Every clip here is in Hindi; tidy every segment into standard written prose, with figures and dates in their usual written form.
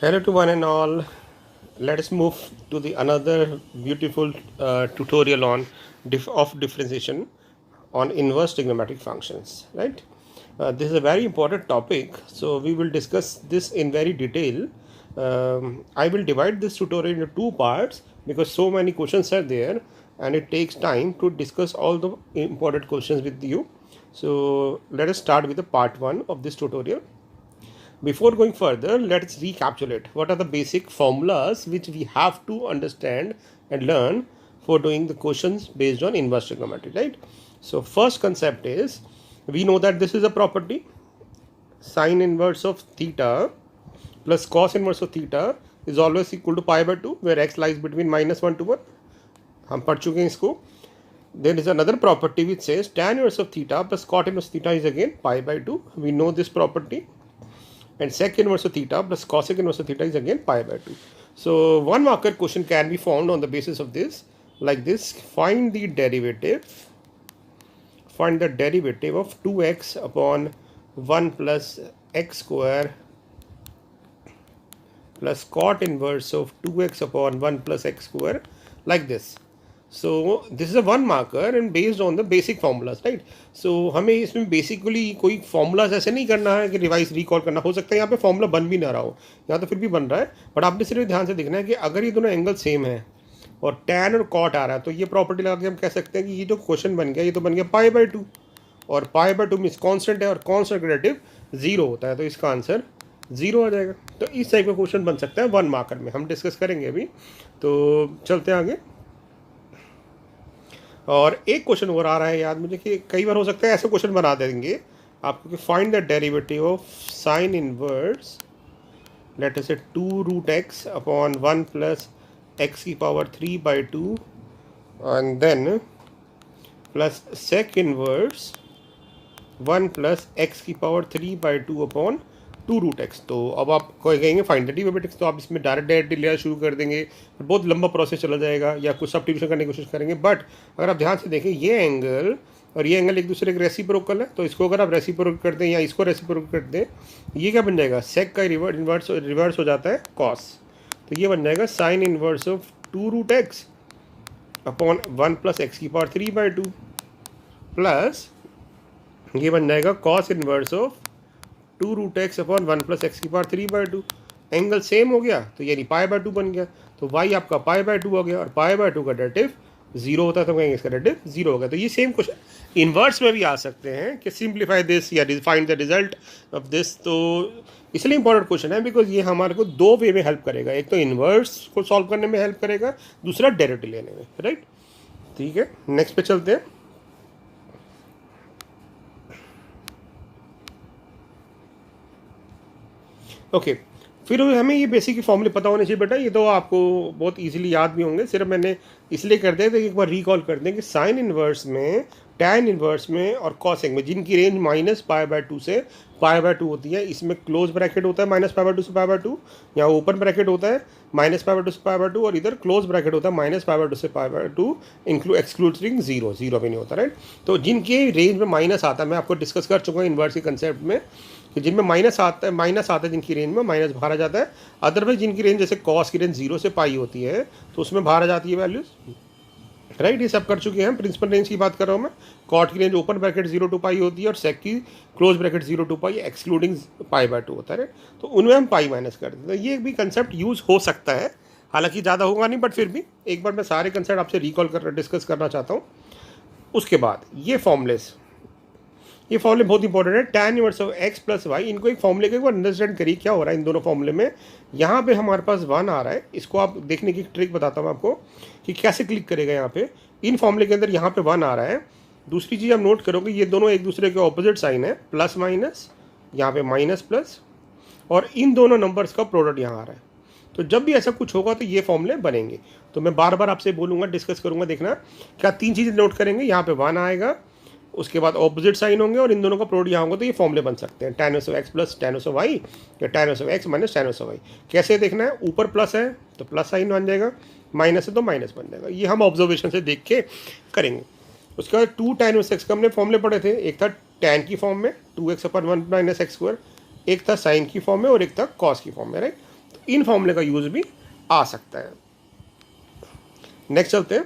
Hello to one and all. Let us move to the another beautiful tutorial on differentiation on inverse trigonometric functions. Right. This is a very important topic, so we will discuss this in very detail. I will divide this tutorial into two parts because so many questions are there, and it takes time to discuss all the important questions with you. So let us start with the part one of this tutorial. Before going further, let's recapitulate what are the basic formulas which we have to understand and learn for doing the questions based on inverse trigonometry, right? So first concept is, we know that this is a property, sine inverse of theta plus cos inverse of theta is always equal to pi by 2, where x lies between -1 to 1. हम पढ़ चुके हैं इसको. There is another property which says tan inverse of theta plus cot inverse of theta is again pi by 2. We know this property. And sec inverse of theta plus cosec inverse of theta is again pi by 2. So one marker question can be found on the basis of this, like this. Find the derivative of 2x upon 1 plus x square plus cot inverse of 2x upon 1 plus x square, like this. So this is a one marker and based on the basic formulas, right? So हमें इसमें बेसिकली कोई फॉर्मूलाज ऐसे नहीं करना है कि रिवाइज रिकॉल करना. हो सकता है यहाँ पे फॉर्मूला बन भी ना रहा हो, यहाँ तो फिर भी बन रहा है, बट आपने सिर्फ ध्यान से देखना है कि अगर ये दोनों एंगल सेम है और tan और cot आ रहा है, तो ये प्रॉपर्टी लगा के हम कह सकते हैं कि ये जो क्वेश्चन बन गया ये तो बन गया पाई बाई 2, और पाई बाई 2 मीन्स कॉन्स्टेंट है और कॉन्स्टेंट रिलेटिव 0 होता है, तो इसका आंसर 0 आ जाएगा. तो इस टाइप का क्वेश्चन बन सकता है वन मार्कर में, हम डिस्कस करेंगे अभी. तो चलते हैं आगे. और एक क्वेश्चन और आ रहा है याद मुझे कि कई बार हो सकता है ऐसे क्वेश्चन बना देंगे आपको कि find the derivative of sine inverse let us say 2 root x upon 1 plus x की power 3 by 2 and then plus sec inverse 1 plus x की power 3 by 2 upon 2 root x. तो अब आप कहेंगे फाइंड द डेरिवेटिव्स, तो आप इसमें डायरेक्ट लिया शुरू कर देंगे, बहुत लंबा प्रोसेस चला जाएगा, या कुछ सब्स्टिट्यूशन करने की कोशिश करेंगे. बट अगर आप ध्यान से देखें, ये एंगल और ये एंगल एक दूसरे के रेसिप्रोकल है, तो इसको अगर आप रेसिप्रोकल कर दें या इसको रेसिप्रोकल कर दें, ये क्या बन जाएगा, सेक का रिवर्स हो जाता है कॉस. तो ये बन जाएगा sine inverse of 2 root x upon 1 plus x की पावर 3 बाई 2 प्लस ये बन जाएगा cos inverse of 2 root x upon 1 plus x की पावर 3 बाई 2. एंगल सेम हो गया तो यानी पाई बाई 2 बन गया, तो वाई आपका पाई बाई 2 हो गया, और पाई बाई 2 का डेरिवेटिव 0 होता है तो कहेंगे इसका डेरिवेटिव 0 हो गया. तो ये सेम क्वेश्चन इन्वर्स में भी आ सकते हैं कि सिंप्लीफाई दिस या find the result of this. तो इसलिए इंपॉर्टेंट क्वेश्चन है बिकॉज ये हमारे को दो वे में हेल्प करेगा, एक तो इन्वर्स को सॉल्व करने में हेल्प करेगा, दूसरा डेरिवेटिव लेने में, राइट. ठीक है, नेक्स्ट पे चलते हैं. ओके फिर हमें ये बेसिक फॉर्मूले पता होने चाहिए बेटा, ये तो आपको बहुत इजीली याद भी होंगे. सिर्फ मैंने इसलिए कर दिया था कि एक बार रिकॉल कर दें कि साइन इनवर्स में, टैन इनवर्स में और कॉसेक में जिनकी रेंज माइनस पाई बाई 2 से पाई बाई 2 होती है, इसमें क्लोज ब्रैकेट होता है माइनस पाई बाई 2 से पाई बाई 2, यहाँ ओपन ब्रैकेट होता है माइनस पाई बाई 2 से पाई बाई 2, और इधर क्लोज ब्रैकेट होता है माइनस पाई बाई 2 से पाई बाई 2 एक्सक्लूडिंग 0 भी नहीं होता, राइट. तो जिनके रेंज में माइनस आता है, मैं आपको डिस्कस कर चुका हूँ इन्वर्स के कंसेप्ट में, कि जिनमें माइनस आता है जिनकी रेंज में माइनस बाहर आ जाता है. अदरवाइज जिनकी रेंज जैसे कॉस की रेंज 0 से पाई होती है तो उसमें बाहर आ जाती है वैल्यूज, राइट. ये सब कर चुके हैं. प्रिंसिपल रेंज की बात कर रहा हूँ मैं. कॉट की range open bracket 0 to pi होती है और सेक की close bracket 0 to pi excluding pi by 2 होता है, तो उनमें हम पाई माइनस कर देते हैं. ये भी कंसेप्ट यूज हो सकता है, हालांकि ज़्यादा होगा नहीं, बट फिर भी एक बार मैं सारे कंसेप्ट आपसे रिकॉल कर डिस्कस करना चाहता हूँ. उसके बाद ये फॉर्मूले बहुत इंपॉर्टेंट है. Tan inverse of x plus Y, इनको एक फॉर्मूले के ऊपर अंडरस्टैंड करिए क्या हो रहा है इन दोनों फॉर्मूले में. यहाँ पे हमारे पास 1 आ रहा है, इसको आप देखने की ट्रिक बताता हूँ आपको कि कैसे क्लिक करेगा. यहाँ पे इन फॉर्मूले के अंदर यहाँ पे 1 आ रहा है. दूसरी चीज़ आप नोट करोगे, ये दोनों एक दूसरे के ऑपोजिट साइन है, प्लस माइनस, यहाँ पे माइनस प्लस, और इन दोनों नंबर्स का प्रोडक्ट यहाँ आ रहा है. तो जब भी ऐसा कुछ होगा तो ये फॉर्मूले बनेंगे. तो मैं बार बार आपसे बोलूँगा, डिस्कस करूँगा. देखना क्या 3 चीज़ें नोट करेंगे. यहाँ पे 1 आएगा, उसके बाद ऑपोजिट साइन होंगे और इन दोनों का प्रोडक्ट यहाँ होगा, तो ये फॉर्मूले बन सकते हैं. Tan of x plus tan of y या tan of x minus tan of y. कैसे देखना है, ऊपर प्लस है तो प्लस साइन बन जाएगा, माइनस है तो माइनस बन जाएगा. ये हम ऑब्जर्वेशन से देख के करेंगे. उसके बाद 2 टैन ऑफ एक्स का हमने फॉर्मूले पढ़े थे. एक था टैन की फॉर्म में 2x अपन 1 माइनस एक्स स्क्वायर, एक था साइन की फॉर्म में और एक था कॉस की फॉर्म में, राइट. इन फॉर्मूले का यूज़ भी आ सकता है। नेक्स्ट चलते हैं,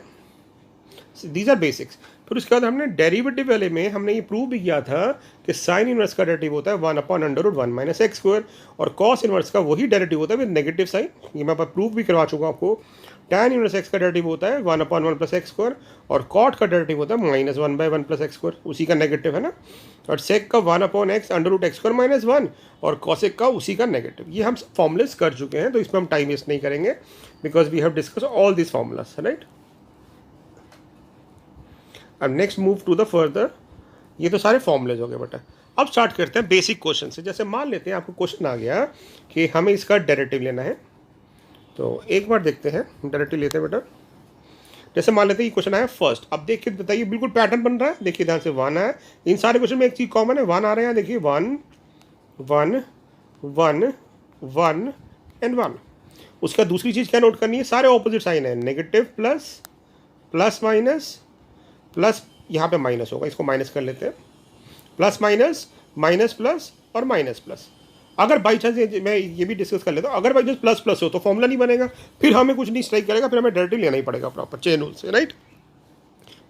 दीज आर बेसिक्स। फिर उसके बाद हमने डेरिवेटिव वाले में हमने ये प्रूव भी किया था कि साइन इनवर्स का डेरिवेटिव होता है 1/√1 माइनस एक्स स्क्वायर, और कॉस इनवर्स का वही डेरिवेटिव होता है विद नेगेटिव साइन। ये मैं प्रूव भी करवा चुका हूँ आपको। टैन इनवर्स एक्स का डेरिवेटिव होता है 1/1 प्लस एक्स स्क्वायर, और कॉट का डेरिवेटिव होता है -1/1 प्लस एक्स स्क्वायर, उसी का नेगेटिव है ना। और सेक का 1/x√x²-1, और कॉसेक का उसी का नेगेटिव। ये हम फॉर्मुलेस कर चुके हैं, तो इसमें हम टाइम वेस्ट नहीं करेंगे because we have discuss all this formulas, right. अब next move to the further. ये तो सारे फॉर्मूलेज हो गए बेटा। अब स्टार्ट करते हैं बेसिक क्वेश्चन से। जैसे मान लेते हैं आपको क्वेश्चन आ गया कि हमें इसका डेरिवेटिव लेना है, तो एक बार देखते हैं डेरिवेटिव लेते हैं बेटा। जैसे मान लेते हैं ये क्वेश्चन आया फर्स्ट। अब देखिए बताइए, बिल्कुल पैटर्न बन रहा है, देखिए ध्यान से 1 है। इन सारे क्वेश्चन में एक चीज़ कॉमन है, 1 आ रहे हैं, देखिए 1 1 1 1 एंड 1। उसका दूसरी चीज़ क्या नोट करनी है, सारे ऑपोजिट साइन है, negative plus plus minus plus, यहाँ पे माइनस होगा, इसको माइनस कर लेते हैं, प्लस माइनस माइनस प्लस और माइनस प्लस। अगर बाई चांस मैं ये भी डिस्कस कर लेता हूँ, अगर बाई चांस प्लस प्लस हो तो फॉर्मूला नहीं बनेगा, फिर हमें कुछ नहीं स्ट्राइक करेगा, फिर हमें डेरिवेटिव लेना ही पड़ेगा प्रॉपर चेन रूल से, राइट।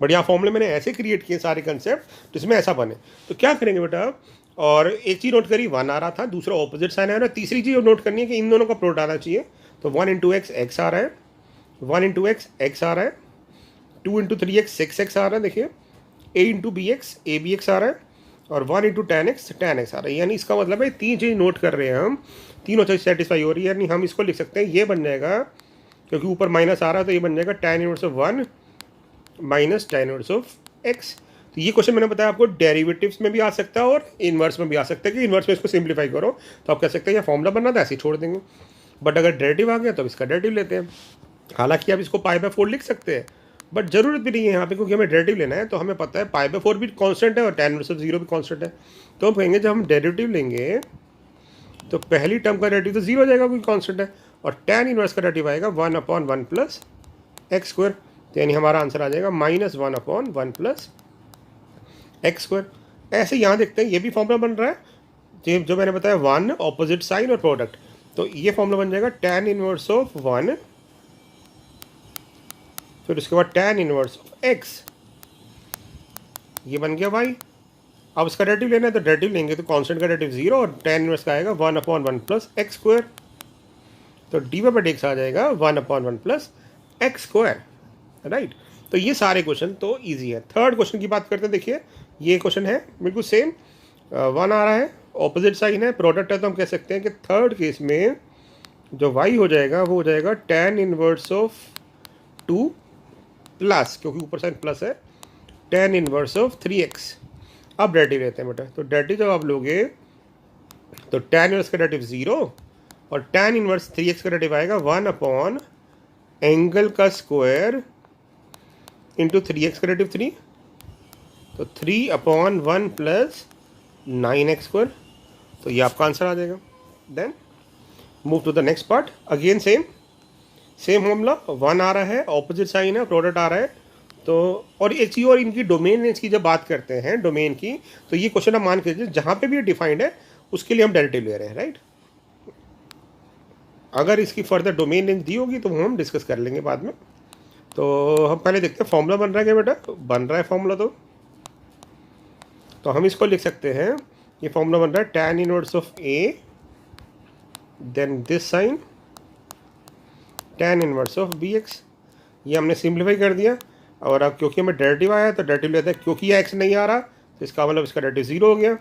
बट यहाँ फॉर्मूले मैंने ऐसे क्रिएट किए सारे कंसेप्ट जिसमें ऐसा बने। तो क्या करेंगे बेटा, और एक चीज़ नोट करी 1 आ रहा था, दूसरा ऑपोजिट साइन आ रहा है। तीसरी चीज़ नोट करनी है कि इन दोनों का प्रोडक्ट आना चाहिए। तो 1 × x x आ रहा है, 1 × x x आ रहा है, 2 × 3x 6x आ रहा है, देखिए a × bx abx आ रहा है, और 1 × tan x tan x आ रहा है। यानी इसका मतलब है तीन चीज़ नोट कर रहे हैं हम, तीनों चीज़ सेटिस्फाई हो रही है। यानी हम इसको लिख सकते हैं, ये बन जाएगा, क्योंकि ऊपर माइनस आ रहा है तो ये बन जाएगा tan inverse of 1 minus tan inverse of x। तो ये क्वेश्चन मैंने बताया आपको डेरिवेटिव्स में भी आ सकता है और इन्वर्स में भी आ सकता है, कि इन्वर्स में इसको सिंप्लीफाई करो तो आप कह सकते हैं ये फॉर्मूला बनना था, ऐसे ही छोड़ देंगे। बट अगर डेरिवेटिव आ गया तो इसका डेरिवेटिव लेते हैं। हालांकि आप इसको π/4 लिख सकते हैं, बट जरूरत भी नहीं है यहाँ पे, क्योंकि हमें डेरिवेटिव लेना है। तो हमें पता है π/4 भी कांस्टेंट है और tan इनवर्स ऑफ 0 भी कांस्टेंट है। तो हम कहेंगे जब हम डेरिवेटिव लेंगे तो पहली टर्म का डेरिवेटिव तो 0 हो जाएगा, क्योंकि कांस्टेंट है, और tan इनवर्स का डेरिवेटिव आएगा 1/1 प्लस एक्स स्क्वायर। तो यानी हमारा आंसर आ जाएगा -1/1 प्लस एक्स स्क्वायर। ऐसे यहाँ देखते हैं, ये भी फॉर्मूला बन रहा है जो मैंने बताया, 1 ऑपोजिट साइन और प्रोडक्ट। तो ये फॉर्मूला बन जाएगा tan इनवर्स ऑफ 1, फिर उसके बाद tan इनवर्स ऑफ x, ये बन गया y। अब इसका डेरिवेटिव लेना है तो डेरिवेटिव लेंगे तो कांस्टेंट का डेरिवेटिव 0, और tan इनवर्स का आएगा 1/1 प्लस एक्स स्क्वायर। तो dy/dx आ जाएगा 1/1 प्लस एक्स स्क्वायर, राइट। तो ये सारे क्वेश्चन तो इजी है। थर्ड क्वेश्चन की बात करते हैं। देखिए ये क्वेश्चन है बिल्कुल सेम, 1 आ रहा है, ऑपोजिट साइन है, प्रोडक्ट है, तो हम कह सकते हैं कि थर्ड केस में जो y हो जाएगा वो हो जाएगा tan इनवर्स ऑफ 2 प्लस, क्योंकि ऊपर साइन प्लस है, tan इनवर्स ऑफ 3x। अब डेरिवेटिव लेते हैं बेटा। तो डेरिवेटिव जब आप लोगे तो tan इनवर्स का डेरिवेटिव 0, और tan इनवर्स 3x का डेरिवेटिव आएगा 1 एंगल का स्क्वायर इंटू 3x का डेरिवेटिव 3, तो 3/1 प्लस 9x स्क्वायर। तो ये आपका आंसर आ जाएगा। Then move to the next part. Again same formula, 1 आ रहा है, ऑपोजिट साइन है, प्रोडक्ट आ रहा है। तो और एक चीज़ और, इनकी डोमेन की जब बात करते हैं डोमेन की, तो ये क्वेश्चन आप मान के जहाँ पे भी डिफाइंड है उसके लिए हम डेरिवेटिव ले रहे हैं, राइट। अगर इसकी फर्दर डोमेन रेंज दी होगी तो वो हम डिस्कस कर लेंगे बाद में। तो हम पहले देखते हैं फॉर्मूला बन रहा है क्या बेटा। बन रहा है फॉर्मूला, तो हम इसको लिख सकते हैं, ये फॉर्मूला बन रहा है tan inverse of a, then this sign tan inverse of bx। ये हमने सिंप्लीफाई कर दिया, और अब क्योंकि हमें डेरिवेटिव आया तो डेरिवेटिव लेते हैं, क्योंकि ये x नहीं आ रहा तो इसका मतलब इसका डेरिवेटिव 0 हो गया।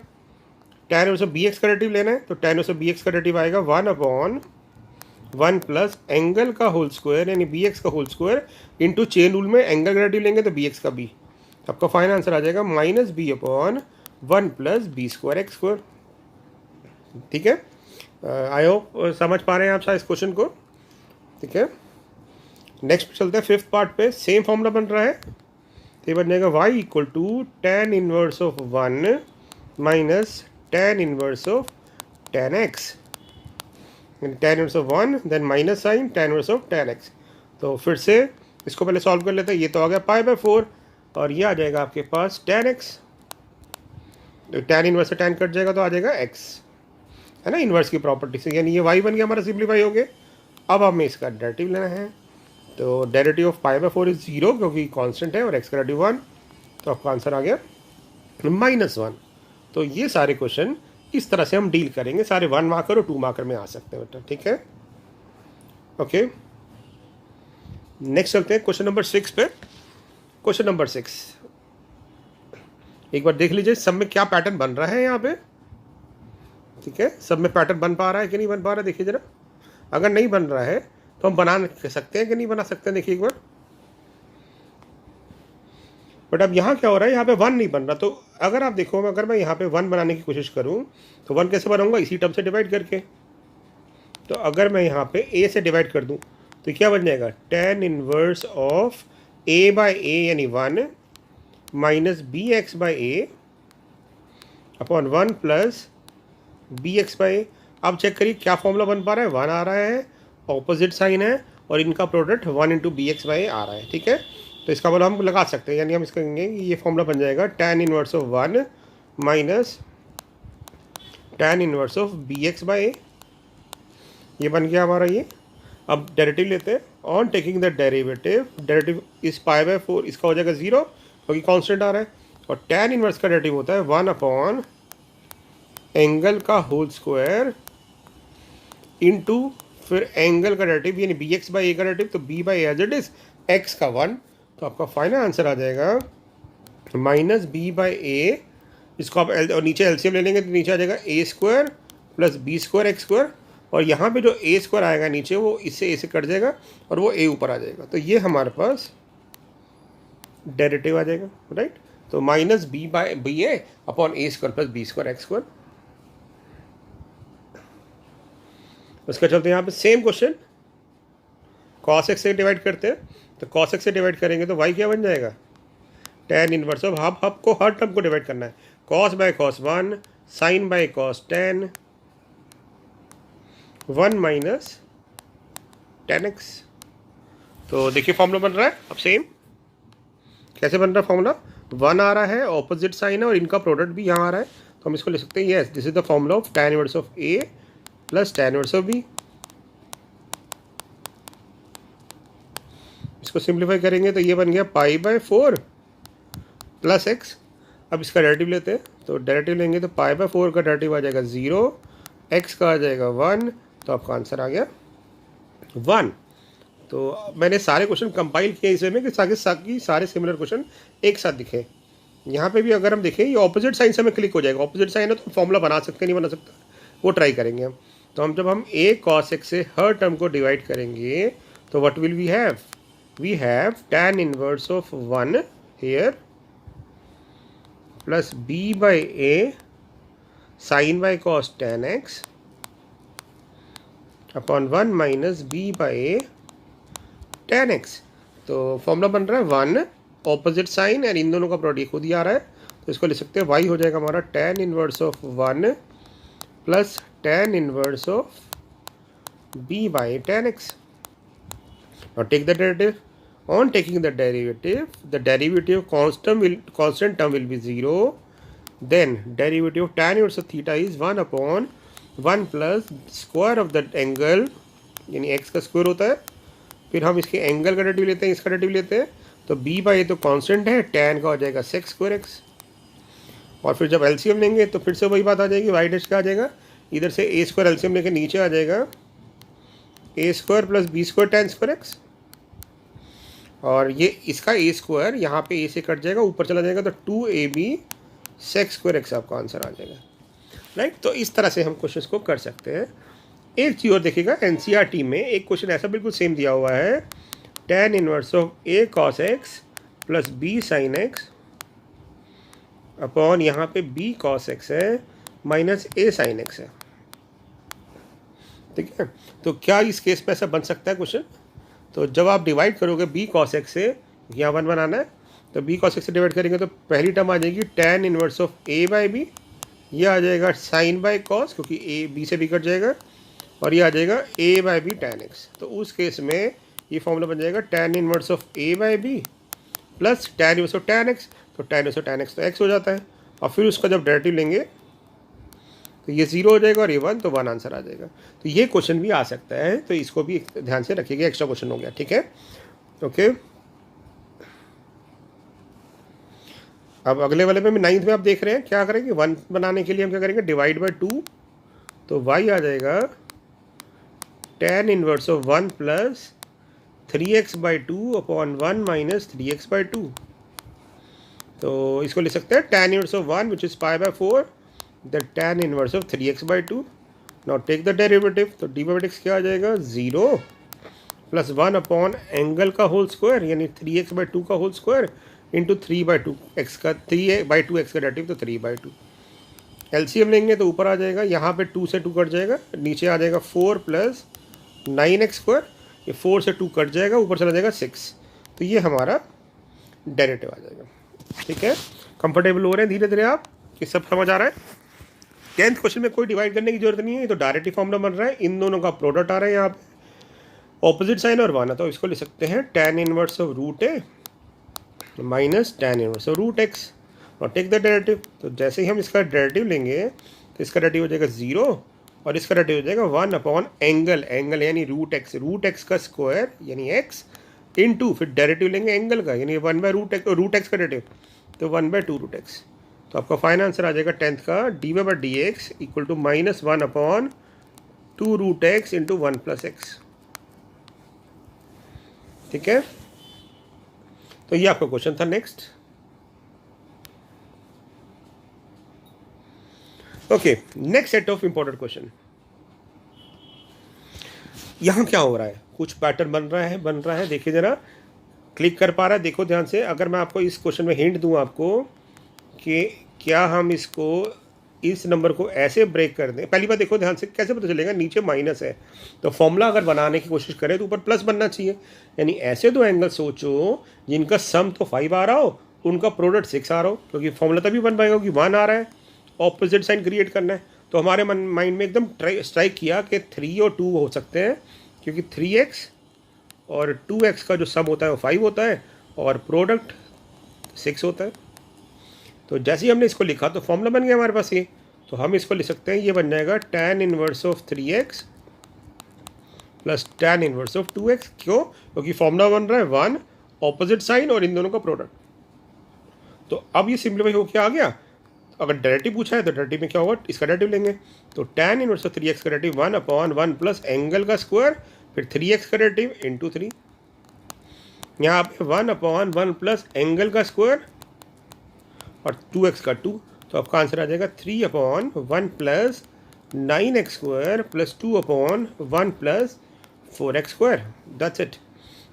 tan इनवर्स ऑफ bx का डेरिवेटिव लेना है, तो tan इनवर्स ऑफ bx का डेरिवेटिव आएगा 1/1 प्लस एंगल का होल स्क्वायर, यानी bx का whole square into chain rule में एंगल का डेरिवेटिव लेंगे तो bx का b। आपका फाइनल आंसर आ जाएगा -b/1 plus b square x square. ठीक है, आई होप समझ पा रहे हैं आप सारे इस क्वेश्चन को। ठीक है, नेक्स्ट चलते हैं फिफ्थ पार्ट पे। सेम फॉर्मूला बन रहा है, तो ये बन जाएगा y equal to tan inverse of 1 minus tan inverse of tan x, tan inverse of 1 then minus sign tan inverse of tan x। तो फिर से इसको पहले सॉल्व कर लेते हैं। ये तो आ गया π/4, और ये आ जाएगा आपके पास tan x, तो tan इनवर्स से tan कट जाएगा तो आ जाएगा x। है ना, इन्वर्स की प्रॉपर्टी से, यानी ये y बन गया हमारा, सिंप्लीफाई हो गए। अब हमें इसका डेरिवेटिव लेना है, तो डेरिवेटिव ऑफ π/4 इज 0 क्योंकि कांस्टेंट है और x का डेरिवेटिव 1, तो आपका आंसर आ गया -1। तो ये सारे क्वेश्चन इस तरह से हम डील करेंगे, सारे 1 मार्कर और 2 मार्कर में आ सकते हैं बेटा, ठीक है। ओके, नेक्स्ट चलते हैं क्वेश्चन नंबर 6 पे। क्वेश्चन नंबर 6 एक बार देख लीजिए सब में क्या पैटर्न बन रहा है यहाँ पे, ठीक है। सब में पैटर्न बन पा रहा है कि नहीं बन पा रहा है, देखिए जरा। अगर नहीं बन रहा है तो हम बना सकते हैं कि नहीं बना सकते हैं, देखिए एक बार। बट अब यहाँ क्या हो रहा है, यहाँ पे 1 नहीं बन रहा। तो अगर आप देखो, अगर मैं यहाँ पे 1 बनाने की कोशिश करूँ तो 1 कैसे बनाऊंगा, इसी टर्म से डिवाइड करके। तो अगर मैं यहाँ पे a से डिवाइड कर दूँ तो क्या बन जाएगा, tan इनवर्स ऑफ a/a यानी 1 minus bx/a upon 1 plus bx/a। अब चेक करिए क्या फॉर्मूला बन पा रहा है, 1 आ रहा है, ऑपोजिट साइन है और इनका प्रोडक्ट 1 इंटू bx/a आ रहा है, ठीक है। तो इसका मतलब हम लगा सकते हैं, यानी हम इसका कहेंगे ये फॉर्मूला बन जाएगा tan inverse of 1 minus tan inverse of bx/a। ये बन गया हमारा ये। अब डेरिवेटिव लेते हैं, ऑन टेकिंग द डेरिवेटिव इस π/4 इसका हो जाएगा 0 क्योंकि कांस्टेंट आ रहा है, और tan इनवर्स का डेरिवेटिव होता है 1 अपॉन एंगल का होल स्क्वायर इंटू फिर एंगल का डेरिवेटिव यानी bx/a का डेरिवेटिव, तो b/a as it is x का 1। तो आपका फाइनल आंसर आ जाएगा माइनस b/a। इसको आप और नीचे एलसीएम ले लेंगे तो नीचे आ जाएगा a² प्लस b² x², और यहाँ पे जो a² आएगा नीचे वो इससे a से कट जाएगा और वो a ऊपर आ जाएगा। तो ये हमारे पास डेरिवेटिव आ जाएगा, राइट। तो minus b/a upon a² plus b² x²। उसका चलते हैं यहाँ पे सेम क्वेश्चन, cos x से डिवाइड करते हैं। तो cos x से डिवाइड करेंगे तो y क्या बन जाएगा, tan इनवर्स ऑफ हाफ को हर टर्म को डिवाइड करना है, cos by cos 1 sin by cos tan 1 minus tan x। तो देखिए फॉर्मूला बन रहा है अब सेम। कैसे बन रहा है फॉर्मूला, 1 आ रहा है, ऑपोजिट साइन है और इनका प्रोडक्ट भी यहाँ आ रहा है। तो हम इसको लिख सकते हैं, yes this is the formula of tan inverse of a plus tan inverse of b। इसको सिंप्लीफाई करेंगे तो ये बन गया π/4 प्लस x। अब इसका डेरिवेटिव लेते हैं, तो डेरिवेटिव लेंगे तो π/4 का डेरिवेटिव आ जाएगा 0, x का आ जाएगा 1, तो आपका आंसर आ गया 1। तो मैंने सारे क्वेश्चन कंपाइल किए इसमें कि ताकि सारे सिमिलर क्वेश्चन एक साथ दिखे। यहाँ पे भी अगर हम देखें ये ऑपोजिट साइन से हमें क्लिक हो जाएगा, ऑपोजिट साइन है तो फॉर्मूला बना सकते नहीं बना सकता, वो ट्राई करेंगे हम। तो हम जब हम a cos x से हर टर्म को डिवाइड करेंगे तो what will we have, we have tan inverse of 1 here plus b/a sin by cos tan x upon 1 minus b/a tan x। तो फॉर्मूला बन रहा है 1 ऑपोजिट साइन और इन दोनों का प्रोडक्ट खुद ही आ रहा है, तो इसको लिख सकते हैं y हो जाएगा हमारा tan inverse of 1 plus tan inverse of b/a tan x। Now take the derivative. On taking the derivative constant term will be 0. Then derivative of tan inverse of theta is 1 upon 1 plus square of the angle, यानी x का स्क्वायर होता है। फिर हम इसके एंगल का डेरिवेटिव लेते हैं, इसका डेरिवेटिव लेते हैं, तो b/a तो कांस्टेंट है, tan का हो जाएगा sec² x। और फिर जब एलसीएम लेंगे तो फिर से वही बात आ जाएगी, y डैश का आ जाएगा, इधर से a² एलसीएम लेके नीचे आ जाएगा a² plus b² tan² x, और ये इसका a² यहाँ पे a से कट जाएगा, ऊपर चला जाएगा तो 2ab sec² x आपका आंसर आ जाएगा, राइट। तो इस तरह से हम क्वेश्चन को कर सकते हैं। एक चीज़ और देखिएगा, एनसीईआरटी में एक क्वेश्चन ऐसा बिल्कुल सेम दिया हुआ है, tan inverse of a cos x plus b sin x upon यहाँ पे b cos x है माइनस a sin x है, ठीक है। तो क्या इस केस में ऐसा बन सकता है क्वेश्चन, तो जब आप डिवाइड करोगे b cos x से, यहाँ 1 बनाना है, तो b cos x से डिवाइड करेंगे तो पहली टर्म आ जाएगी tan इनवर्स ऑफ a/b, यह आ जाएगा sin बाय cos क्योंकि a b से b कट जाएगा, और ये आ जाएगा a/b tan x। तो उस केस में ये फॉर्मूला बन जाएगा tan inverse of a/b plus tan inverse of tan x, तो tan inverse of tan x तो x हो जाता है। और फिर उसका जब डेरिवेटिव लेंगे तो ये 0 हो जाएगा और ये 1, तो 1 आंसर आ जाएगा। तो ये क्वेश्चन भी आ सकता है, तो इसको भी ध्यान से रखिएगा, एक्स्ट्रा क्वेश्चन हो गया, ठीक है। ओके, अब अगले वाले में 9th में आप देख रहे हैं क्या करेंगे, 1 बनाने के लिए हम क्या करेंगे, डिवाइड बाय 2, तो y आ जाएगा tan inverse of 1 plus 3x/2 upon 1 minus 3x/2। तो इसको लिख सकते हैं tan inverse of 1 which is π/4 the tan inverse of 3x/2। Now take the derivative, तो d/x क्या आ जाएगा, 0 प्लस 1 अपॉन एंगल का होल स्क्वायर यानी 3x/2 का होल स्क्वायर इंटू 3/2x का 3/2x का डेरिवेटिव, तो 3/2। एलसीएम लेंगे तो ऊपर आ जाएगा, यहाँ पे 2 से 2 कट जाएगा, नीचे आ जाएगा 4 प्लस 9x स्क्वायर, ये 4 से 2 कट जाएगा, ऊपर चला जाएगा 6, तो ये हमारा डेरिवेटिव आ जाएगा, ठीक है। कंफर्टेबल हो रहे हैं धीरे धीरे आप, ये सब समझ आ रहा है। 10th क्वेश्चन में कोई डिवाइड करने की जरूरत नहीं है, ये तो डायरेक्ट ही फॉर्मूला बन रहा है, इन दोनों का प्रोडक्ट आ रहा है यहाँ पे, ऑपोजिट साइन और 1 है, तो इसको लिख सकते हैं tan inverse of root A minus tan inverse of root X और टेक द डेरिवेटिव। तो जैसे ही हम इसका डेरिवेटिव लेंगे तो इसका डेरिवेटिव हो जाएगा 0 और इसका डेरिवेटिव हो जाएगा 1 अपॉन एंगल यानी रूट एक्स का स्क्वायर यानी x इंटू फिर डेरिवेटिव लेंगे एंगल का यानी 1/रूट एक्स का डेरिवेटिव, तो 1/2 रूट एक्स। तो आपका फाइनल आंसर आ जाएगा 10th का dy/dx equal to -1 upon 2 root X into 1 plus X, ठीक है। तो ये आपका क्वेश्चन था। Next, okay, next set of important question. यहाँ क्या हो रहा है, कुछ पैटर्न बन रहा है, देखिए जरा, क्लिक कर पा रहा है, देखो ध्यान से। अगर मैं आपको इस क्वेश्चन में हिंट दूँ आपको कि क्या हम इसको इस नंबर को ऐसे ब्रेक कर दें, पहली बात देखो ध्यान से, कैसे पता चलेगा, नीचे माइनस है तो फॉर्मूला अगर बनाने की कोशिश करें तो ऊपर प्लस बनना चाहिए, यानी ऐसे दो एंगल सोचो जिनका सम तो 5 आ रहा हो, उनका प्रोडक्ट 6 आ रहा हो, क्योंकि फॉर्मूला तभी बन पाएगा कि 1 आ रहा है, ऑपोजिट साइन क्रिएट करना है। तो हमारे माइंड में एकदम स्ट्राइक किया कि 3 और 2 हो सकते हैं, क्योंकि 3x और 2x का जो सम होता है वो 5 होता है और प्रोडक्ट 6 होता है। तो जैसे ही हमने इसको लिखा तो फॉर्मूला बन गया हमारे पास ये, तो हम इसको लिख सकते हैं, ये बन जाएगा tan inverse of 3x plus tan inverse of 2x। क्यों? क्योंकि फॉर्मूला बन रहा है 1 ऑपोजिट साइन और इन दोनों का प्रोडक्ट। तो अब ये सिंप्लीफाई हो क्या आ गया, अगर डेरिवेटिव पूछा है तो डेरिवेटिव में क्या होगा, इसका डेरिवेटिव लेंगे, तो tan इनवर्स ऑफ 3x का डेरिवेटिव 1 अपॉन 1 प्लस एंगल का स्क्वायर फिर 3x का डेरिवेटिव इंटू 3, यहाँ पे 1 अपॉन 1 प्लस एंगल का स्क्वायर और 2x का 2, तो आपका आंसर आ जाएगा 3 upon 1 plus 9x square plus 2 upon 1 plus 4x square, that's it,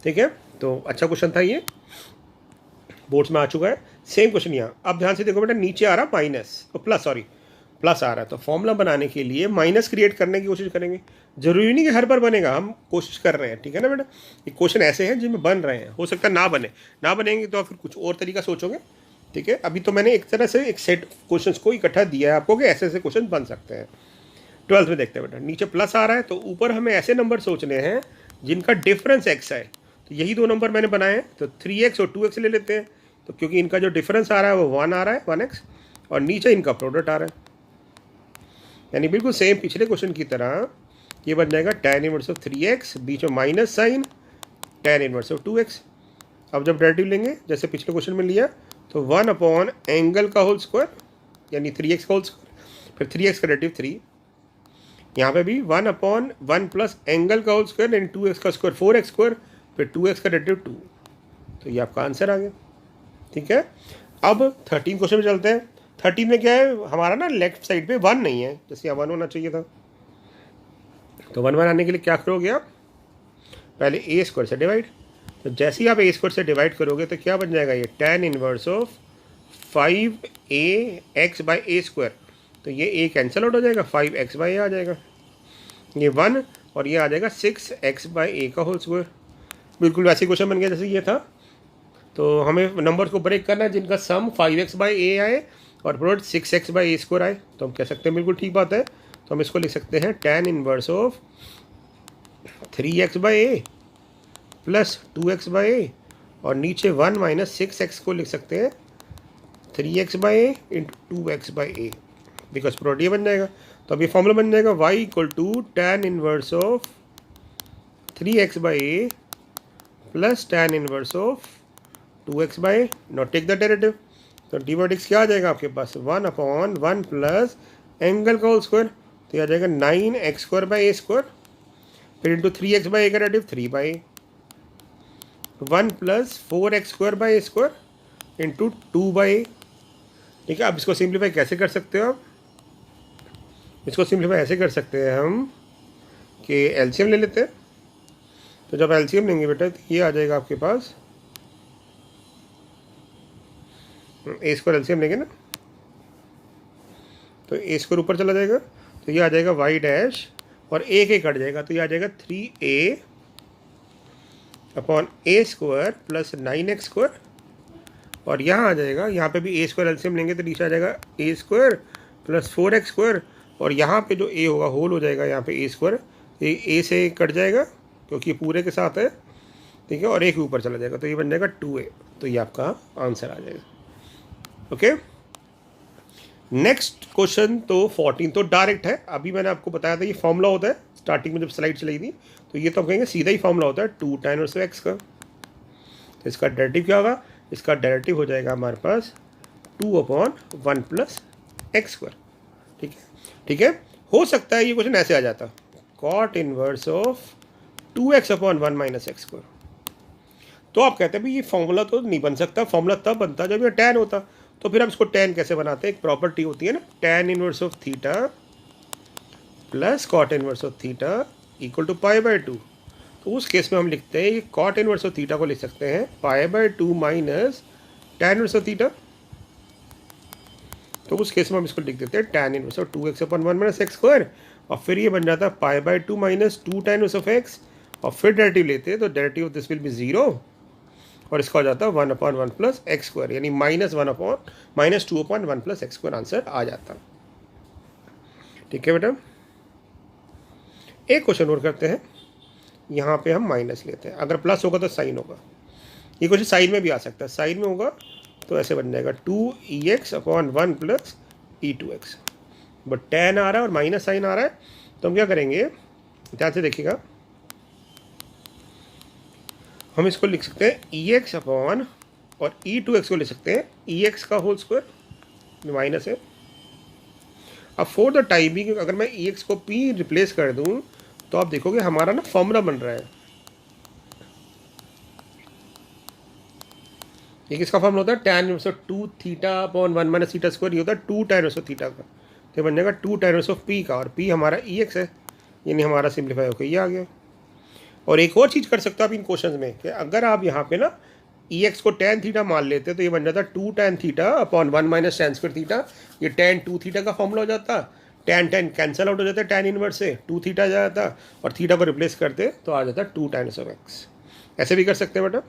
ठीक है। तो अच्छा क्वेश्चन था ये, बोर्ड्स में आ चुका है। सेम क्वेश्चन यहाँ, अब ध्यान से देखो बेटा, नीचे आ रहा माइनस प्लस आ रहा है, तो फॉर्मूला बनाने के लिए माइनस क्रिएट करने की कोशिश करेंगे, जरूरी नहीं कि हर बार बनेगा, हम कोशिश कर रहे हैं, ठीक है ना बेटा। ये क्वेश्चन ऐसे हैं जिनमें बन रहे हैं, हो सकता है ना बनेंगे तो फिर कुछ और तरीका सोचोगे, ठीक है। अभी तो मैंने एक तरह से एक सेट क्वेश्चंस को इकट्ठा दिया है आपको कि ऐसे ऐसे क्वेश्चन बन सकते हैं। 12th में देखते हैं बेटा, नीचे प्लस आ रहा है तो ऊपर हमें ऐसे नंबर सोचने हैं जिनका डिफरेंस x है, तो यही दो नंबर मैंने बनाए हैं, तो 3x और 2x ले लेते हैं, तो क्योंकि इनका जो डिफरेंस आ रहा है वो 1 आ रहा है, 1x, और नीचे इनका प्रोडक्ट आ रहा है, यानी बिल्कुल सेम पिछले क्वेश्चन की तरह ये बन जाएगा tan इनवर्स ऑफ 3x, बीच में minus sign tan inverse of 2x। अब जब डेरिवेटिव लेंगे जैसे पिछले क्वेश्चन में लिया, तो 1 अपॉन एंगल का होल स्क्वायर यानी 3x का होल स्क्वायर फिर 3x का डेरिवेटिव 3, यहाँ पे भी 1 अपॉन 1 प्लस एंगल का होल स्क्वायर यानी 2x का स्क्वायर 4x स्क्वायर फिर 2x का डेरिवेटिव 2, तो ये आपका आंसर आ गया, ठीक है। अब 13 क्वेश्चन में चलते हैं। 13 में क्या है, हमारा ना लेफ्ट साइड पे 1 नहीं है, जैसे यहाँ 1 होना चाहिए था, तो 1 बनाने के लिए क्या करोगे आप, पहले a स्क्वायर से डिवाइड, तो जैसे ही आप a स्क्वायर से डिवाइड करोगे तो क्या बन जाएगा, ये tan inverse of 5ax by A square, तो ये a कैंसिल आउट हो जाएगा, 5x बाई ए आ जाएगा, ये 1 और ये आ जाएगा 6x बाई ए का होल स्क्वायर। बिल्कुल वैसे क्वेश्चन बन गया जैसे ये था। तो हमें नंबर को ब्रेक करना है जिनका सम 5x बाई ए आए और product 6x by A square आए, तो हम कह सकते हैं बिल्कुल ठीक बात है, तो हम इसको लिख सकते हैं tan inverse of 3x by A plus 2x by ए और नीचे 1 माइनस 6x को लिख सकते हैं 3x by A into 2x by A, because product ये बन जाएगा। तो अब ये फॉर्मूला बन जाएगा y equal to tan inverse of 3x by A plus tan inverse of 2x by, not take the derivative, तो डी बाई डिक्स क्या आ जाएगा आपके पास 1/1 प्लस एंगल का होल स्क्वायर, तो ये आ जाएगा 9x² बाई ए स्क्वायर, फिर इंटू 3x बाई ए का derivative 3 by 1 plus 4x² by A square into 2 by. ठीक है, अब इसको सिंप्लीफाई कैसे कर सकते हो आप? इसको सिंप्लीफाई ऐसे कर सकते हैं हम कि एलसीएम ले लेते हैं। तो जब एलसीएम लेंगे बेटा तो ये आ जाएगा आपके पास ए स्क्वायर, एलसीएम लेंगे ना तो ए स्क्वायर ऊपर चला जाएगा, तो ये आ जाएगा वाई डैश और ए के कट जाएगा, तो ये आ जाएगा 3a अपॉन ए स्क्वायर प्लस 9x², और यहाँ आ जाएगा, यहाँ पे भी ए स्क्वायर एलसीएम लेंगे तो नीचे आ जाएगा ए स्क्वायर प्लस 4x², और यहाँ पे जो ए होगा होल हो जाएगा यहाँ पे ए स्क्वायर, ये ए से कट जाएगा क्योंकि पूरे के साथ है, ठीक है, और ए के ऊपर चला जाएगा, तो ये बन जाएगा 2a, तो ये आपका आंसर आ जाएगा। ओके, नेक्स्ट क्वेश्चन तो 14 तो डायरेक्ट है, अभी मैंने आपको बताया था ये फॉर्मूला होता है स्टार्टिंग में जब स्लाइड चलाई थी, तो ये तो हम कहेंगे सीधा ही फॉर्मूला होता है 2 tan इनवर्स x का। तो इसका डेरिवेटिव क्या होगा? इसका डेरिवेटिव हो जाएगा हमारे पास 2/1 प्लस x²। ठीक है, ठीक है, हो सकता है ये क्वेश्चन ऐसे आ जाता cot inverse of 2x/1 minus x²। तो आप कहते हैं भाई ये फॉर्मूला तो नहीं बन सकता, फॉर्मूला तब बनता जब ये tan होता, तो फिर हम इसको tan कैसे बनाते हैं? एक प्रॉपर्टी होती है ना, tan inverse of theta plus cot inverse of theta equal to π/2। तो उस केस में हम लिखते हैं ये cot इनवर्स ऑफ थीटा को लिख सकते हैं π/2 minus tan inverse of theta, तो उस केस में हम इसको लिख देते हैं tan inverse of 2x/1 minus x², और फिर ये बन जाता है π/2 minus 2 tan inverse of x, और फिर डेरिवेटिव लेते हैं तो derivative of this will be 0, और इसका हो जाता है 1/1 प्लस x², यानी -2/1 प्लस x² आंसर आ जाता। ठीक है बेटा, एक क्वेश्चन और करते हैं, यहाँ पे हम माइनस लेते हैं, अगर प्लस होगा तो साइन होगा, ये क्वेश्चन साइन में भी आ सकता है, साइन में होगा तो ऐसे बन जाएगा 2ex/1 plus e2x, but tan आ रहा है और माइनस साइन आ रहा है, तो हम क्या करेंगे ध्यान से देखिएगा, हम इसको लिख सकते हैं ex अपॉन और e2x को लिख सकते हैं ex का होल स्क्वायर माइनस है। अब फॉर द टाइम भी अगर मैं ex को p रिप्लेस कर दूं तो आप देखोगे हमारा ना फॉर्मूला बन रहा है, ये किसका फॉर्मूला होता है? tan inverse of 2 theta upon 1 minus theta square, ये होता है 2 tan इनवर्स ऑफ थीटा का, तो बन जाएगा 2 tan इनवर्स ऑफ p का, और p हमारा ex है, यानी हमारा सिंप्लीफाई होकर ये आ गया। और एक और चीज़ कर सकते हो आप इन क्वेश्चन में कि अगर आप यहाँ पे ना ex को tan थीटा मान लेते तो ये बन जाता 2 tan theta upon 1 minus tan square theta, ये tan 2 थीटा का फॉर्मूला हो जाता, tan कैंसिल आउट हो जाता है tan इनवर्स से, 2 थीटा जाता और थीटा को रिप्लेस करते तो आ जाता 2 tan ऑफ x। ऐसे भी कर सकते हैं बेटा,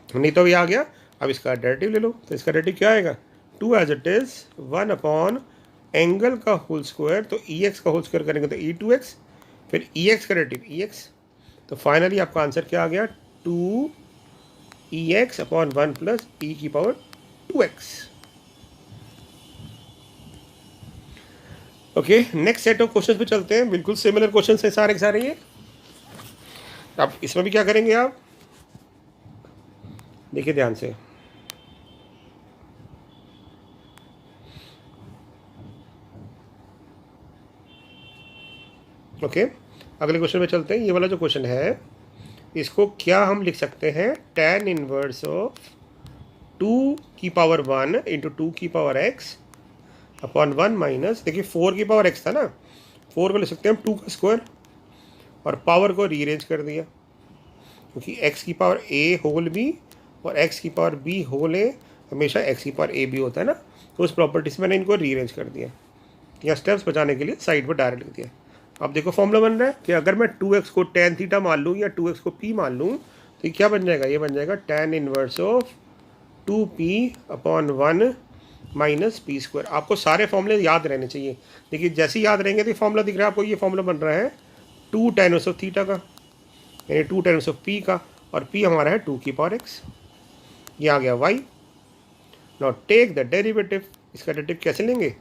नहीं तो ये आ गया। अब इसका डेरिवेटिव ले लो, तो इसका डेरिवेटिव क्या आएगा? 2 as it is 1 upon angle का होल स्क्वायर, तो ex का होल स्क्वायर करेंगे तो e2x, फिर ex का डेरिवेटिव ex, तो फाइनली आपका आंसर क्या आ गया? 2ex अपॉन 1 प्लस e की power 2x। Okay, next set of question पे चलते हैं, बिल्कुल सिमिलर क्वेश्चन है सारे के सारे ये। अब इसमें भी क्या करेंगे आप देखिए ध्यान से, ओके, अगले क्वेश्चन पे चलते हैं। ये वाला जो क्वेश्चन है इसको क्या हम लिख सकते हैं? tan इनवर्स ऑफ 2 की पावर 1 इंटू 2 की पावर x अपॉन 1 माइनस, देखिए 4 की पावर x था ना, 4 को लिख सकते हैं हम 2 का स्क्वायर, और पावर को रीअरेंज कर दिया क्योंकि x की पावर a होल b और x की पावर b होल a हमेशा x की पावर a b होता है ना, तो उस प्रॉपर्टी से मैंने इनको रीअरेंज कर दिया, या स्टेप्स बचाने के लिए साइड पर डायरेक्ट लिख दिया। अब देखो फॉर्मूला बन रहा है कि अगर मैं 2x को tan थीटा मान लूँ या 2x को p मान लूँ तो ये क्या बन जाएगा? ये बन जाएगा tan inverse of 2p upon 1 minus p square. आपको सारे फॉर्मूले याद रहने चाहिए, देखिए जैसे ही याद रहेंगे तो फॉर्मूला दिख रहा है आपको, ये फॉर्मूला बन रहा है 2 tan इनवर्स ऑफ थीटा का, यानी 2 tan इनवर्स ऑफ p का, और p हमारा है 2 की पावर x, ये आ गया y। Now take the derivative, इसका डेरिवेटिव कैसे लेंगे?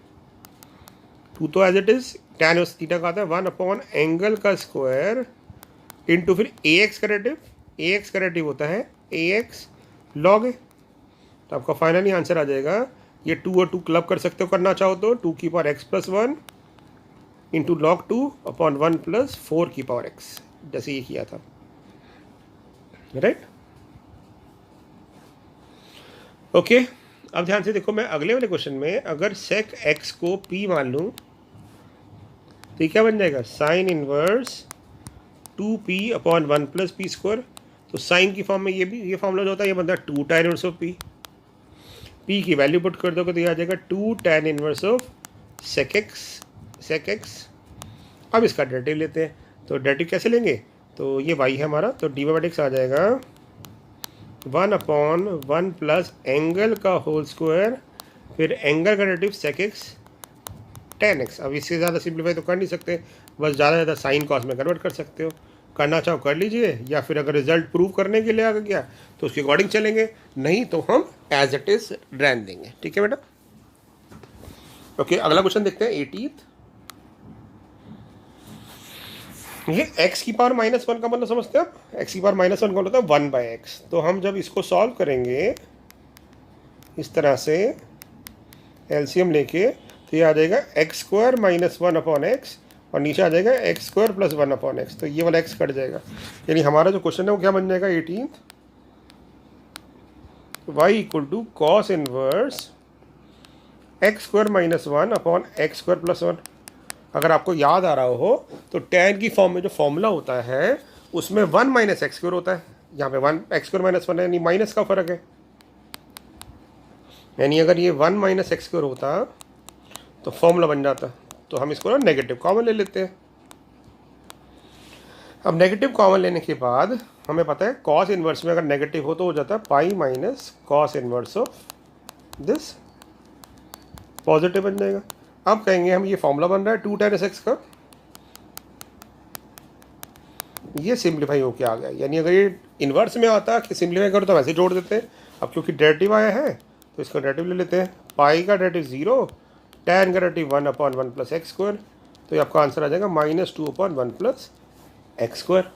टू तो एज इट इज tan उस थीटा का आता है 1 अपॉन एंगल का स्क्वायर इंटू फिर ax का डेरिवेटिव होता है ax log a। तो आपका फाइनली आंसर आ जाएगा, ये 2 और 2 क्लब कर सकते हो करना चाहो तो 2 की power x plus 1 into log 2 upon 1 plus 4 की पावर x, जैसे ये किया था, राइट। ओके, अब ध्यान से देखो, मैं अगले वाले क्वेश्चन में अगर sec x को p मान लूँ तो ये क्या बन जाएगा, sine inverse 2p upon 1 plus P square. तो साइन की फॉर्म में ये फॉर्मूला जो होता है ये बनता है 2 tan इनवर्स ऑफ p की वैल्यू पुट कर दोगे तो ये आ जाएगा 2 tan inverse of sec x। अब इसका डेरिवेटिव लेते हैं, तो डेरिवेटिव कैसे लेंगे, तो ये y है हमारा, तो dy बाई x आ जाएगा 1 अपॉन 1 प्लस एंगल का होल स्क्वायर फिर एंगल का derivative sec x tan x। अब इससे ज़्यादा सिंप्लीफाई तो कर नहीं सकते, बस ज़्यादा से ज़्यादा साइन कॉस में कन्वर्ट कर सकते हो, करना चाहो कर लीजिए, या फिर अगर रिजल्ट प्रूव करने के लिए आ गया तो उसके अकॉर्डिंग चलेंगे, नहीं तो हम एज इट इज रहने देंगे। ठीक है बेटा। ओके, अगला क्वेश्चन देखते हैं 18th। ये x की पावर -1 का मतलब समझते हैं आप, x की पावर -1 का मतलब होता है 1 बाई एक्स। तो हम जब इसको सॉल्व करेंगे इस तरह से एलसीएम लेके तो ये आ जाएगा x स्क्वायर -1 अपॉन एक्स और नीचे आ जाएगा x स्क्वायर प्लस 1 अपॉन एक्स, तो ये वाला x कट जाएगा। यानी हमारा जो क्वेश्चन है वो क्या बन जाएगा 18th, y equal to cos inverse x square -1 अपॉन एक्स स्क्वायर प्लस 1। अगर आपको याद आ रहा हो तो tan की फॉर्म में जो फॉर्मूला होता है उसमें 1 माइनस एक्स स्क्वायर होता है, यहाँ पे 1 x स्क्वायर -1 है, यानी माइनस का फर्क है। यानी अगर ये 1 माइनस एक्स स्क्वायर होता तो फॉर्मूला बन जाता, तो हम इसको ना नेगेटिव कॉमन ले लेते हैं। अब नेगेटिव कॉमन लेने के बाद हमें पता है कॉस इनवर्स में अगर नेगेटिव हो तो हो जाता है pi minus cos inverse of this, positive बन जाएगा। अब कहेंगे हम ये फॉर्मूला बन रहा है 2 tan x का, ये सिंप्लीफाई होके आ गया। यानी अगर ये इन्वर्स में आता कि सिंप्लीफाई करो तो वैसे जोड़ देते हैं, अब क्योंकि डेरिवेटिव आया है तो इसका डेरिवेटिव ले लेते हैं। पाई का डेरिवेटिव 0, tan का derivative 1 upon 1 plus X square, तो ये आपका आंसर आ जाएगा -2 अपॉन 1 प्लस एक्स स्क्वायर।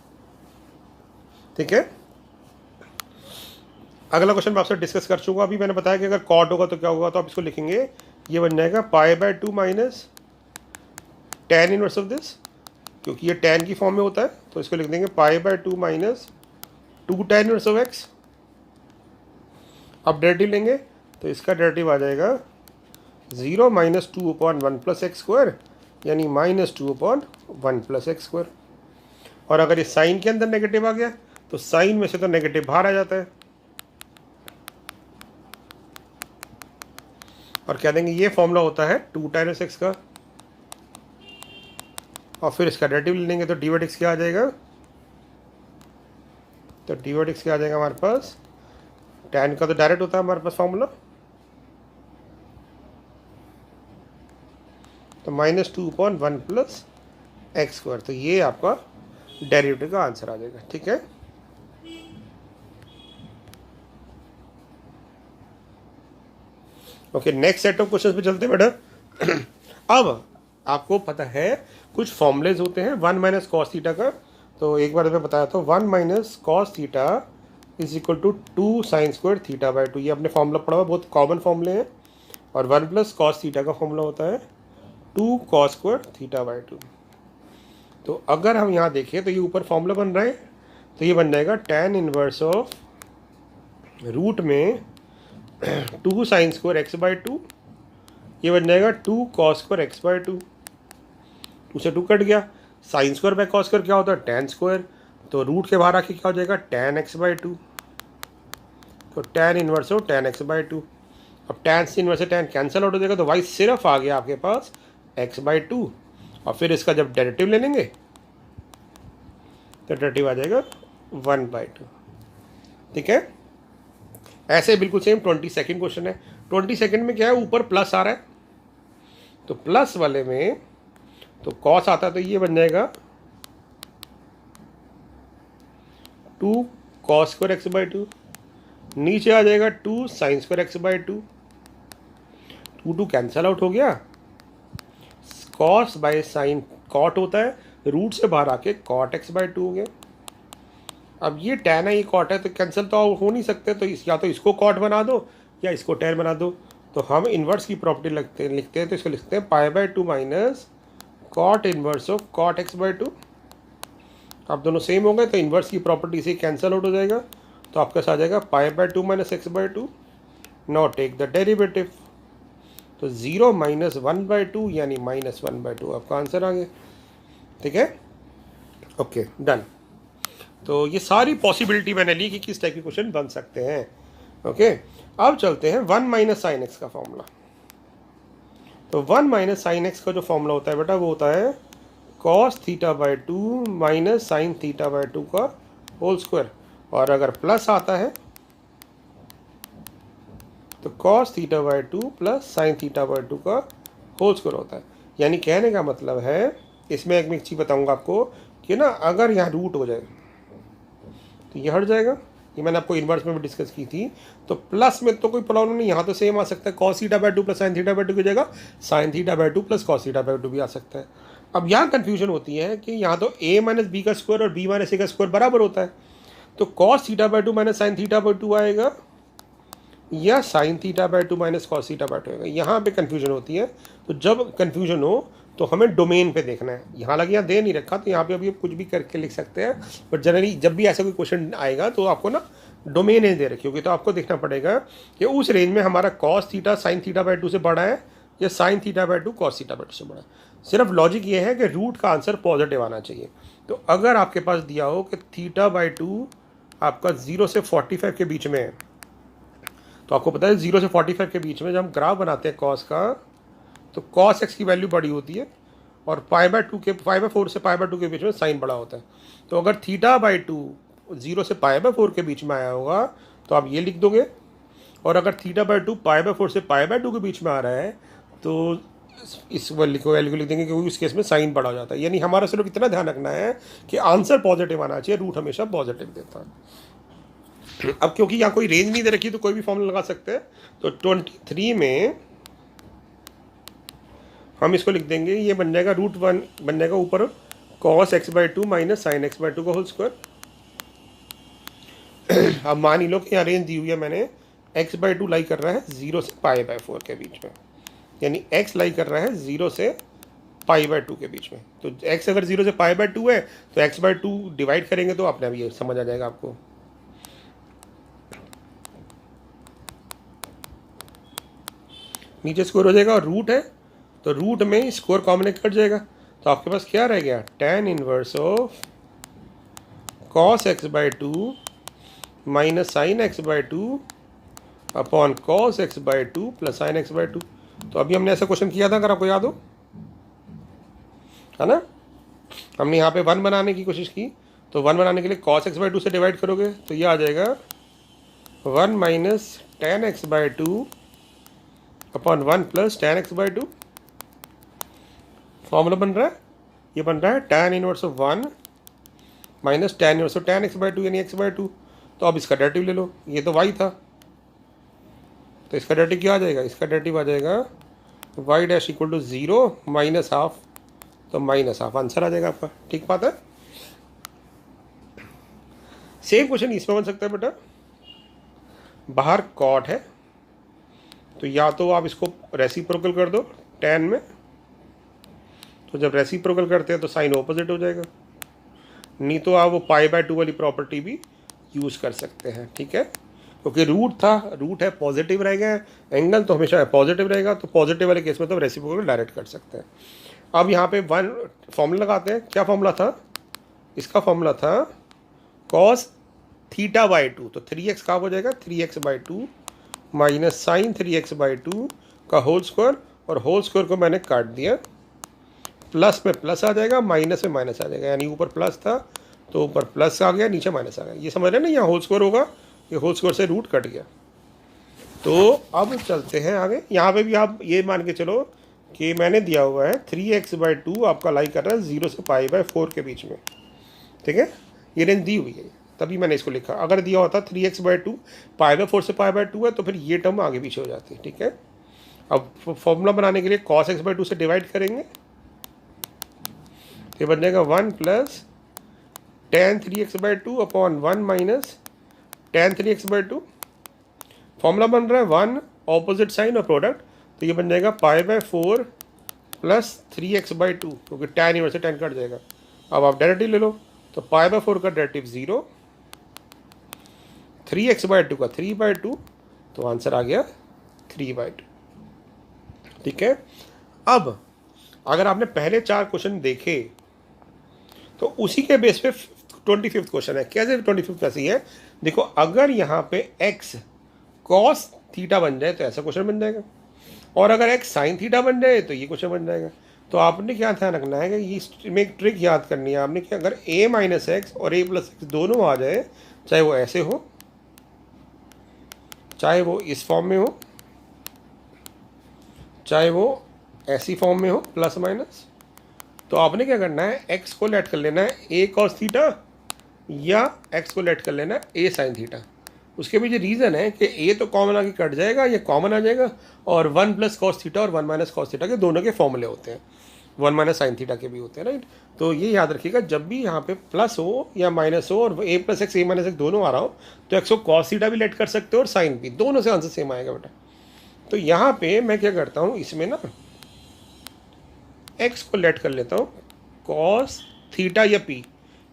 ठीक है, अगला क्वेश्चन मैं आपसे डिस्कस कर चुका, अभी मैंने बताया कि अगर कॉट होगा तो क्या होगा, तो आप इसको लिखेंगे, ये बन जाएगा π/2 minus tan inverse of this, क्योंकि ये tan की फॉर्म में होता है तो इसको लिख देंगे π/2 minus 2 tan inverse of x। अब डेरिवेटिव लेंगे तो इसका डेरिवेटिव आ जाएगा 0 -2 अपॉन 1 प्लस एक्स स्क्वायर, यानी -2 अपॉन 1 प्लस एक्स स्क्वायर। और अगर ये साइन के अंदर नेगेटिव आ गया तो साइन में से तो नेगेटिव बाहर आ जाता है, और कह देंगे ये फॉर्मूला होता है 2 tan x का, और फिर इसका डेरिवेटिव ले लेंगे तो dy/x क्या आ जाएगा, तो dy/x क्या आ जाएगा हमारे पास, tan का तो डायरेक्ट होता है हमारे पास फॉर्मूला, तो -2 अपॉन 1 प्लस एक्स स्क्वायर, तो ये आपका डेरिवेटिव का आंसर आ जाएगा। ठीक है, okay, next set of questions पे चलते हैं बेटा। अब आपको पता है कुछ फॉर्मूलेज होते हैं 1 माइनस कॉस थीटा का, तो एक बार मैं बताया था 1 minus cos theta is equal to 2 sine square theta by 2, ये आपने फॉर्मूला पढ़ा हुआ, बहुत कॉमन फॉर्मूले हैं। और 1 प्लस कॉस थीटा का फॉर्मूला होता है 2 कॉस स्क्वायर थीटा बाई 2। तो अगर हम यहाँ देखें तो ये ऊपर फॉर्मूला बन रहा है, तो ये बन जाएगा tan इनवर्स ऑफ रूट में 2 साइन स्क्वायर एक्स बाई 2, ये बन जाएगा 2 कॉस स्क्वायर एक्स बाई 2, 2 से 2 कट गया, sine square by cos square क्या होता है tan स्क्वायर, तो रूट के बाहर आके क्या हो जाएगा tan x बाई 2, तो tan inverse of tan x by 2। अब tan से इनवर्स से tan कैंसिल आउट हो जाएगा, तो y सिर्फ आ गया आपके पास x बाई 2, और फिर इसका जब डेरिवेटिव ले लेंगे तो डेरिवेटिव आ जाएगा 1 बाई 2। ठीक है, ऐसे बिल्कुल सेम 22nd क्वेश्चन है। 22nd में क्या है, ऊपर प्लस आ रहा है, तो प्लस वाले में तो कॉस आता है, तो ये बन जाएगा 2 कॉस स्क्वायर एक्स बाई 2, नीचे आ जाएगा 2 sine square x by 2, 2 cancel out हो गया, कॉस बाय साइन कॉट होता है, रूट से बाहर आके कॉट एक्स बाय 2 हो गया। अब ये टैन है, ये कॉट है, तो कैंसिल तो हो नहीं सकते, तो या तो इसको कॉट बना दो या इसको टैन बना दो। तो हम इन्वर्स की प्रॉपर्टी लिखते हैं, तो इसको लिखते हैं pi by 2 minus cot inverse of cot X by 2। अब दोनों सेम हो गए तो इन्वर्स की प्रॉपर्टी से कैंसिल आउट हो जाएगा, तो आपके साथ आ जाएगा pi by 2 minus X by 2। Now take the derivative, तो 0 माइनस 1/2 यानी -1/2 आपका आंसर आ गया। ठीक है, ओके डन। तो ये सारी पॉसिबिलिटी मैंने ली कि किस टाइप के क्वेश्चन बन सकते हैं। ओके, अब चलते हैं 1 माइनस साइन एक्स का फॉर्मूला। तो 1 माइनस साइन एक्स का जो फॉर्मूला होता है बेटा, वो होता है cos theta by 2 minus sine theta by 2 का होल स्क्वायर, और अगर प्लस आता है तो cos theta by 2 plus sine theta by 2 का होल स्क्वायर होता है। यानी कहने का मतलब है, इसमें एक चीज़ बताऊंगा आपको कि ना, अगर यहाँ रूट हो जाए तो ये हट जाएगा। ये मैंने आपको इन्वर्स में भी डिस्कस की थी। तो प्लस में तो कोई प्रॉब्लम नहीं, यहाँ तो सेम आ सकता है, cos theta by 2 plus sine theta by 2 की जगह sine theta by 2 plus cos theta by 2 भी आ सकता है। अब यहाँ कन्फ्यूजन होती है कि यहाँ तो a माइनस बी का स्क्वायर और b माइनस ए का स्क्वायर बराबर होता है, तो cos theta by 2 minus sine theta by 2 आएगा या sine theta by 2 minus cos theta by 2 आएगा। यहाँ पे कन्फ्यूजन होती है। तो जब कन्फ्यूजन हो तो हमें डोमेन पे देखना है। यहाँ लगे, यहाँ दे नहीं रखा, तो यहाँ पे अभी कुछ भी करके लिख सकते हैं, बट जनरली जब भी ऐसा कोई क्वेश्चन आएगा तो आपको ना डोमेन नहीं दे रखी होगी, तो आपको देखना पड़ेगा कि उस रेंज में हमारा cos theta sine theta by 2 से बड़ा है या sine theta by 2 cos theta by 2 से बड़ा है। सिर्फ लॉजिक ये है कि रूट का आंसर पॉजिटिव आना चाहिए। तो अगर आपके पास दिया हो कि थीटा बाय 2 आपका 0 से 45 के बीच में है, तो आपको पता है 0 से 45 के बीच में जब हम ग्राफ बनाते हैं कॉस का, तो कॉस एक्स की वैल्यू बड़ी होती है और पाई बाय 4 से पाई बाय 2 के बीच में साइन बड़ा होता है। तो अगर थीटा बाय 2 0 से पाई बाय 4 के बीच में आया होगा तो आप ये लिख दोगे, और अगर थीटा बाय 2 पाई बाय 4 से पाई बाय 2 के बीच में आ रहा है तो इस वैल्यू को लिख देंगे, क्योंकि उस केस में साइन बड़ा हो जाता है। यानी हमारा सिर्फ इतना ध्यान रखना है कि आंसर पॉजिटिव आना चाहिए, रूट हमेशा पॉजिटिव देता है। अब क्योंकि यहाँ कोई रेंज नहीं दे रखी तो कोई भी फॉर्मूला लगा सकते हैं। तो 23 में हम इसको लिख देंगे, ये बन जाएगा √1 बन जाएगा ऊपर cos X by 2 minus sine X by 2 का होल स्क्वायर। अब मान ही लो कि यहाँ रेंज दी हुई है मैंने, एक्स बाय 2 लाई कर रहा है 0 से पाई बाय 4 के बीच में, यानी एक्स लाई कर रहा है 0 से पाई बाय 2 के बीच में। तो एक्स अगर 0 से पाई बाय 2 है तो एक्स बाय 2 डिवाइड करेंगे तो अपने आप ये समझ आ जाएगा आपको। नीचे स्क्वायर हो जाएगा और रूट है तो रूट में स्क्वायर कॉमन कट जाएगा, तो आपके पास क्या रह गया, tan inverse of cos x by 2 minus sine X by 2 upon cos x by 2 plus sine X by 2। तो अभी हमने ऐसा क्वेश्चन किया था, अगर आपको याद हो, है ना। हमने यहाँ पे 1 बनाने की कोशिश की, तो 1 बनाने के लिए cos x बाय 2 से डिवाइड करोगे तो ये आ जाएगा 1 minus tan x by 2 upon 1 plus tan x by 2। Formula बन रहा है, ये बन रहा है tan inverse of 1 minus tan inverse of tan x by 2 यानी x बाय 2। तो अब इसका डेरिवेटिव ले लो, ये तो y था, तो इसका डेरिवेटिव क्या आ जाएगा, इसका डेरिवेटिव आ जाएगा y dash equal to 0 minus half, तो माइनस हाफ आंसर आ जाएगा आपका। ठीक बात है। सेम क्वेश्चन इसमें बन सकता है बेटा, बाहर कॉट है तो या तो आप इसको रेसिप्रोकल कर दो tan में, तो जब रेसिप्रोकल करते हैं तो साइन ऑपोजिट हो जाएगा, नहीं तो आप वो पाई बाय 2 वाली प्रॉपर्टी भी यूज़ कर सकते हैं। ठीक है, क्योंकि रूट था, रूट है पॉजिटिव रहेगा, एंगल तो हमेशा पॉजिटिव रहेगा, तो पॉजिटिव वाले केस में तो रेसिप्रोकल डायरेक्ट कर सकते हैं। अब यहाँ पे 1 फॉर्मूला लगाते हैं, क्या फॉर्मूला था, इसका फॉर्मूला था कॉस थीटा बाय 2, तो 3x का हो जाएगा 3x bye 2 minus sign 3x bye 2 का होल स्क्वायर, और होल स्क्वायर को मैंने काट दिया, प्लस में प्लस आ जाएगा, माइनस में माइनस आ जाएगा, यानी ऊपर प्लस था तो ऊपर प्लस आ गया, नीचे माइनस आ गया। ये समझ रहे हैं ना, यहाँ होल स्क्वायर होगा, ये होल स्क्वायर से रूट कट गया। तो अब चलते हैं आगे, यहाँ पे भी आप ये मान के चलो कि मैंने दिया हुआ है 3x बाय 2 आपका लाई कर रहा है 0 से पाई बाय 4 के बीच में। ठीक है, ये रेंज दी हुई है, तभी मैंने इसको लिखा। अगर दिया होता 3x बाय 2 पाई बाय 4 से पाई बाय 2 है तो फिर ये टर्म आगे पीछे हो जाती है। ठीक है, अब फॉर्मूला बनाने के लिए cos x बाय 2 से डिवाइड करेंगे ये बन जाएगा 1 plus tan 3x/2 upon 1 minus tan 3x/2। Formula बन रहा है 1 ऑपोजिट साइन और प्रोडक्ट, तो ये बन जाएगा π/4 प्लस 3x/2, क्योंकि tan इनवर्स से tan कट जाएगा। अब आप डेरिवेटिव ले लो, तो π/4 का डेरिवेटिव 0, 3x/2 का 3/2, तो आंसर आ गया 3/2। ठीक है। अब अगर आपने पहले 4 क्वेश्चन देखे तो उसी के बेस पे 25th क्वेश्चन है। कैसे 25th कैसी है, देखो अगर यहाँ पे x cos थीटा बन जाए तो ऐसा क्वेश्चन बन जाएगा, और अगर x sin थीटा बन जाए तो ये क्वेश्चन बन जाएगा। तो आपने क्या ध्यान रखना है कि इसमें एक ट्रिक याद करनी है आपने कि अगर a माइनस एक्स और a प्लस एक्स दोनों आ जाए, चाहे वो ऐसे हो, चाहे वो इस फॉर्म में हो, चाहे वो ऐसी फॉर्म में हो प्लस माइनस, तो आपने क्या करना है, x को लेट कर लेना है a cos थीटा या x को लेट कर लेना है a sin थीटा। उसके पीछे रीज़न है कि a तो कॉमन आके कट जाएगा, ये कॉमन आ जाएगा, और 1 प्लस कॉस थीटा और 1 माइनस कॉस थीटा के दोनों के फॉर्मूले होते हैं, 1 माइनस साइन थीटा के भी होते हैं, राइट। तो ये याद रखिएगा, जब भी यहाँ पे प्लस हो या माइनस हो और a plus x a minus x दोनों आ रहा हो, तो x को कॉस थीटा भी लेट कर सकते हो और साइन भी, दोनों से आंसर सेम आएगा बेटा। तो यहाँ पे मैं क्या करता हूँ, इसमें ना x को लेट कर लेता हूँ कॉस थीटा या p।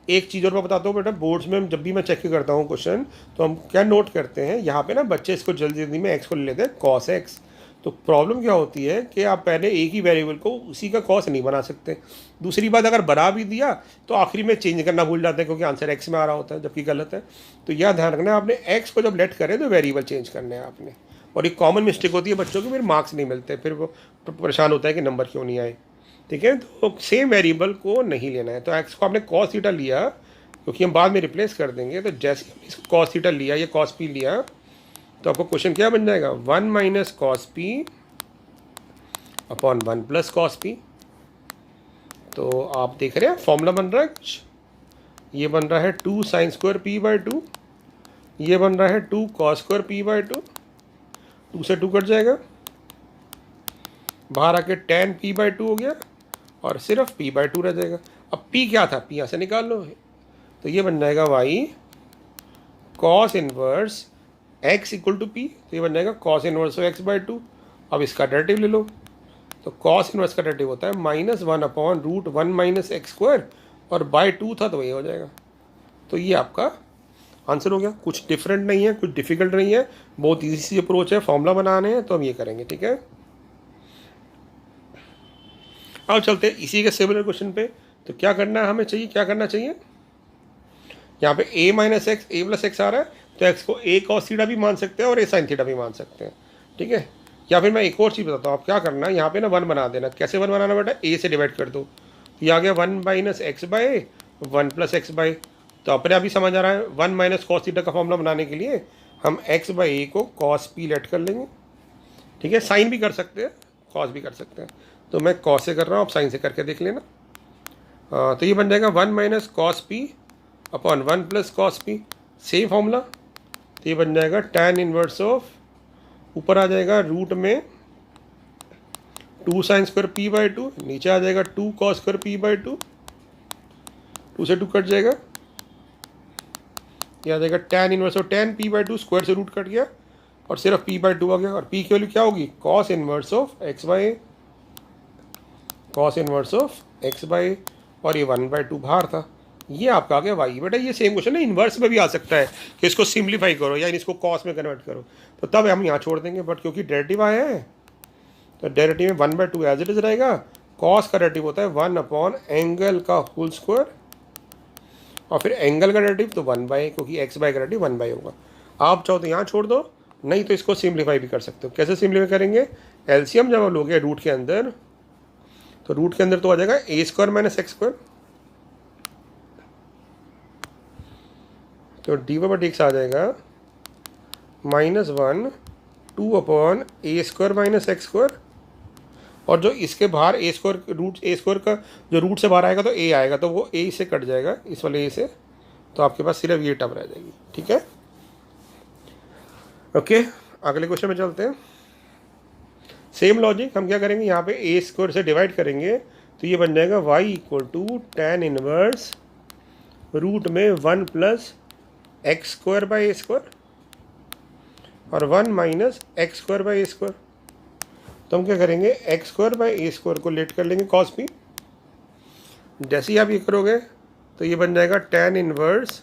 एक चीज़ और मैं बताता हूँ बेटा, बोर्ड्स में जब भी मैं चेक करता हूँ क्वेश्चन, तो हम क्या नोट करते हैं, यहाँ पे ना बच्चे इसको जल्दी जल्दी में x को ले लेते हैं cos x। तो प्रॉब्लम क्या होती है कि आप पहले एक ही वेरिएबल को उसी का कॉस नहीं बना सकते। दूसरी बात, अगर बना भी दिया तो आखिरी में चेंज करना भूल जाते हैं, क्योंकि आंसर x में आ रहा होता है जबकि गलत है। तो यह ध्यान रखना है आपने, x को जब लेट करें तो वेरिएबल चेंज करने हैं आपने। और एक कॉमन मिस्टेक होती है बच्चों की, फिर मार्क्स नहीं मिलते, फिर वो परेशान होता है कि नंबर क्यों नहीं आए। ठीक है, तो सेम वेरिएबल को नहीं लेना है। तो x को आपने cos थीटा लिया, क्योंकि हम बाद में रिप्लेस कर देंगे, तो जैसे हमने इसको cos थीटा लिया या cos p लिया, तो आपको क्वेश्चन क्या बन जाएगा, 1 minus cos p upon 1 plus cos p। तो आप देख रहे हैं फॉर्मूला बन रहा है कुछ, ये बन रहा है 2 साइन स्क्वायर p/2, ये बन रहा है 2 cos स्क्वायर p/2, 2 से 2 कट जाएगा, बाहर आके tan p/2 हो गया और सिर्फ p/2 रह जाएगा। अब p क्या था, p यहाँ से निकाल लो, तो ये बन जाएगा y cos inverse x equal to p, तो ये बन जाएगा cos इनवर्स x/2। अब इसका डेरिवेटिव ले लो, तो cos इनवर्स का डेरिवेटिव होता है -1 अपॉन √1 माइनस एक्स स्क्वायर, और /2 था तो ये हो जाएगा। तो ये आपका आंसर हो गया। कुछ डिफरेंट नहीं है, कुछ डिफिकल्ट नहीं है, बहुत ईजी सी अप्रोच है, फॉर्मूला बनाने हैं तो हम ये करेंगे। ठीक है, अब चलते हैं इसी के सिमिलर क्वेश्चन पे। तो क्या करना है हमें चाहिए, क्या करना चाहिए, यहाँ पे a minus x a plus x आ रहा है, तो x को a cos थीटा भी मान सकते हैं और a sin थीटा भी मान सकते हैं। ठीक है, या फिर मैं एक और चीज़ बताता हूँ, आप क्या करना है, यहाँ पे ना 1 बना देना। कैसे 1 बनाना बेटा, a से डिवाइड कर दो, ये आ गया 1 minus X by 1 plus X by. तो अपने आप ही समझ आ रहा है, 1 माइनस कॉस थीटा का फॉर्मूला बनाने के लिए हम x बाई ए को cos p लेट कर लेंगे। ठीक है, साइन भी कर सकते हैं, कॉस भी कर सकते हैं, तो मैं कॉस से कर रहा हूँ, आप साइन से करके देख लेना। तो ये बन जाएगा 1 minus cos p upon 1 plus cos P, same formula. तो ये बन जाएगा tan इनवर्स ऑफ, ऊपर आ जाएगा रूट में 2 साइन स्क्वायर p/2, नीचे आ जाएगा 2 कॉस स्क्वायर p/2, 2 से 2 कट जाएगा, ये आ जाएगा tan inverse of tan p/2, square से रूट कट गया और सिर्फ p/2 आ गया। और p की वैल्यू क्या होगी, cos inverse of x by a, cos inverse of x by ए, और ये 1/2 बाहर था, ये आपका आ गया y। बेटा ये सेम क्वेश्चन है, इन्वर्स में भी आ सकता है कि इसको सिंप्लीफाई करो या इसको cos में कन्वर्ट करो, तो तब हम यहाँ छोड़ देंगे। बट क्योंकि डेरिवेटिव आया है तो डेरिवेटिव में 1/2 एज इट इज रहेगा। cos का डेरिवेटिव होता है 1 अपॉन एंगल का होल स्क्वायर, और फिर एंगल का डेरिवेटिव तो 1/, क्योंकि x बाई का डेरिवेटिव 1/, होगा। आप चाहो तो यहाँ छोड़ दो, नहीं तो इसको सिंप्लीफाई भी कर सकते हो। कैसे सिंप्लीफाई करेंगे, एलसीएम जब आप लोगे रूट के अंदर, तो रूट के अंदर तो आ जाएगा a² माइनस एक्स स्क्वायर, तो dy/dx आ जाएगा -1 2 upon a² minus x square, और जो इसके बाहर a² का जो रूट से बाहर आएगा तो a आएगा, तो वो a से कट जाएगा, इस वाले a से, तो आपके पास सिर्फ ये टर्म रह जाएगी। ठीक है, ओके, अगले क्वेश्चन में चलते हैं। सेम लॉजिक, हम क्या करेंगे, यहाँ पे a² से डिवाइड करेंगे तो ये बन जाएगा y equal to tan inverse root में 1 plus X square by A square और 1 minus x square by A square. तो हम क्या करेंगे, X square by A square को लेट कर लेंगे कॉस पी। जैसे ही आप ये करोगे तो ये बन जाएगा tan inverse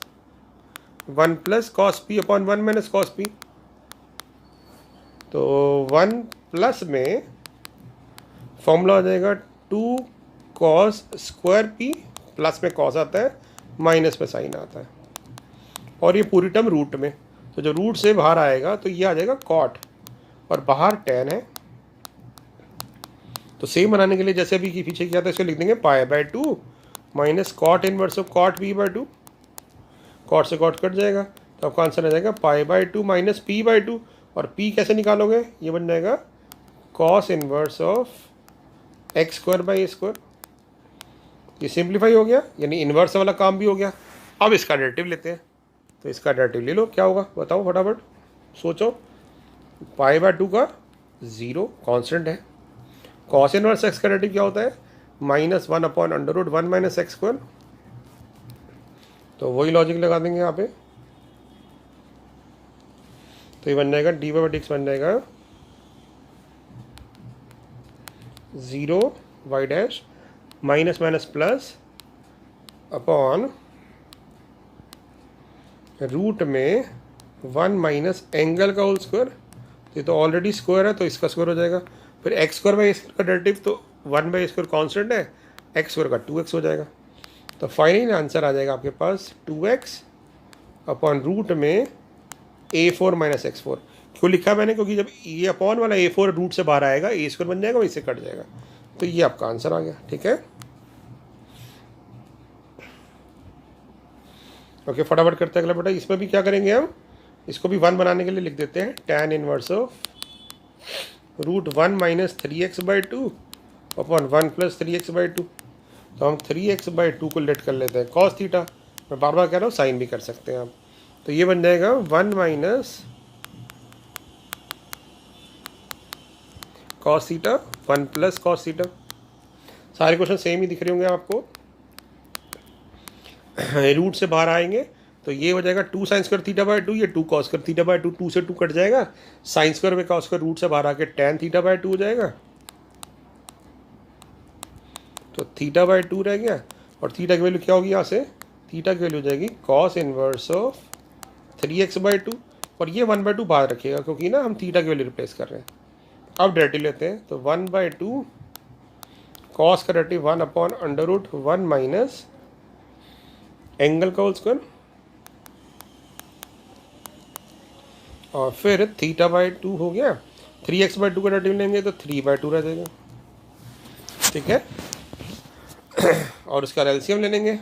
1 plus cos p upon 1 minus cos P. तो 1 प्लस में फॉर्मूला हो जाएगा 2 कॉस स्क्वायर पी, प्लस में कॉस आता है, माइनस में साइन आता है, और ये पूरी टर्म रूट में। तो जो रूट से बाहर आएगा तो ये आ जाएगा कॉट, और बाहर tan है। तो सेम बनाने के लिए जैसे अभी की पीछे किया था, इसको लिख देंगे pi by 2 minus cot inverse of cot p by 2। Cot से कॉट कट जाएगा तो आपका आंसर आ जाएगा pi by 2 minus p by 2। और पी कैसे निकालोगे, ये बन जाएगा cos inverse of x square by A square. ये सिंप्लीफाई हो गया, यानी इन्वर्स वाला काम भी हो गया। अब इसका डेरिवेटिव लेते हैं, तो इसका डेरिवेटिव ले लो, क्या होगा बताओ फटाफट सोचो। पाई बाई 2 का 0 कांस्टेंट है, कॉस इनवर्स एक्स का डेरिवेटिव क्या होता है, minus 1 upon under root 1 minus x square. तो वही लॉजिक लगा देंगे यहाँ पे, तो ये बन जाएगा डी बाई डी एक्स बन जाएगा 0 y dash minus minus plus upon root में 1 माइनस एंगल का होल स्क्वायर। ये तो ऑलरेडी स्क्वायर है तो इसका स्क्वायर हो जाएगा। फिर एक्स स्क्वायर बाई स्क्वायर का डेरिवेटिव तो 1 बाई स्क्वायर कॉन्स्टेंट है, एक्स स्क्वायर का 2x हो जाएगा। तो फाइनली आंसर आ जाएगा आपके पास 2x अपॉन रूट में a4 माइनस x4। क्यों लिखा मैंने, क्योंकि जब ये अपॉन वाला a4 रूट से बाहर आएगा ए स्क्वायर बन जाएगा, वहीं से कट जाएगा। तो ये आपका आंसर आ गया, ठीक है। ओके फटाफट करते हैं अगला बेटा। इसमें भी क्या करेंगे हम, इसको भी 1 बनाने के लिए लिख देते हैं tan inverse of root 1 minus 3x by 2 upon 1 plus 3x by 2। तो हम 3x बाई 2 को लेट कर लेते हैं कॉस थीटा। मैं बार बार कह रहा हूँ, साइन भी कर सकते हैं आप। तो ये बन जाएगा 1 minus cos theta 1 plus cos theta. सारे क्वेश्चन सेम ही दिख रहे होंगे आपको। रूट से बाहर आएंगे तो ये हो जाएगा 2 साइन स्क्वायर थीटा बाई 2, ये 2 कॉस स्क्वायर थीटा बाई 2, 2 से 2 कट जाएगा। साइन स्क्वायर में कॉस स्क्वायर रूट से बाहर आके tan थीटा बाई 2 हो जाएगा। तो थीटा बाई 2 रह गया, और थीटा की वैल्यू क्या होगी यहाँ से, थीटा की वैल्यू हो जाएगी cos inverse of 3x by 2, और ये 1 बाई 2 बाहर रखिएगा क्योंकि ना हम थीटा की वैल्यू रिप्लेस कर रहे हैं। अब डेरिवेटिव लेते हैं, तो 1 बाई 2 कॉस का derivative 1 upon under root 1 minus angle का होल स्क्वायर, और फिर थीटा बाई 2 हो गया। 3x बाई 2 का डेरिवेटिव लेंगे तो 3 बाई 2 रह जाएगा, ठीक है। और उसका एलसीएम ले लेंगे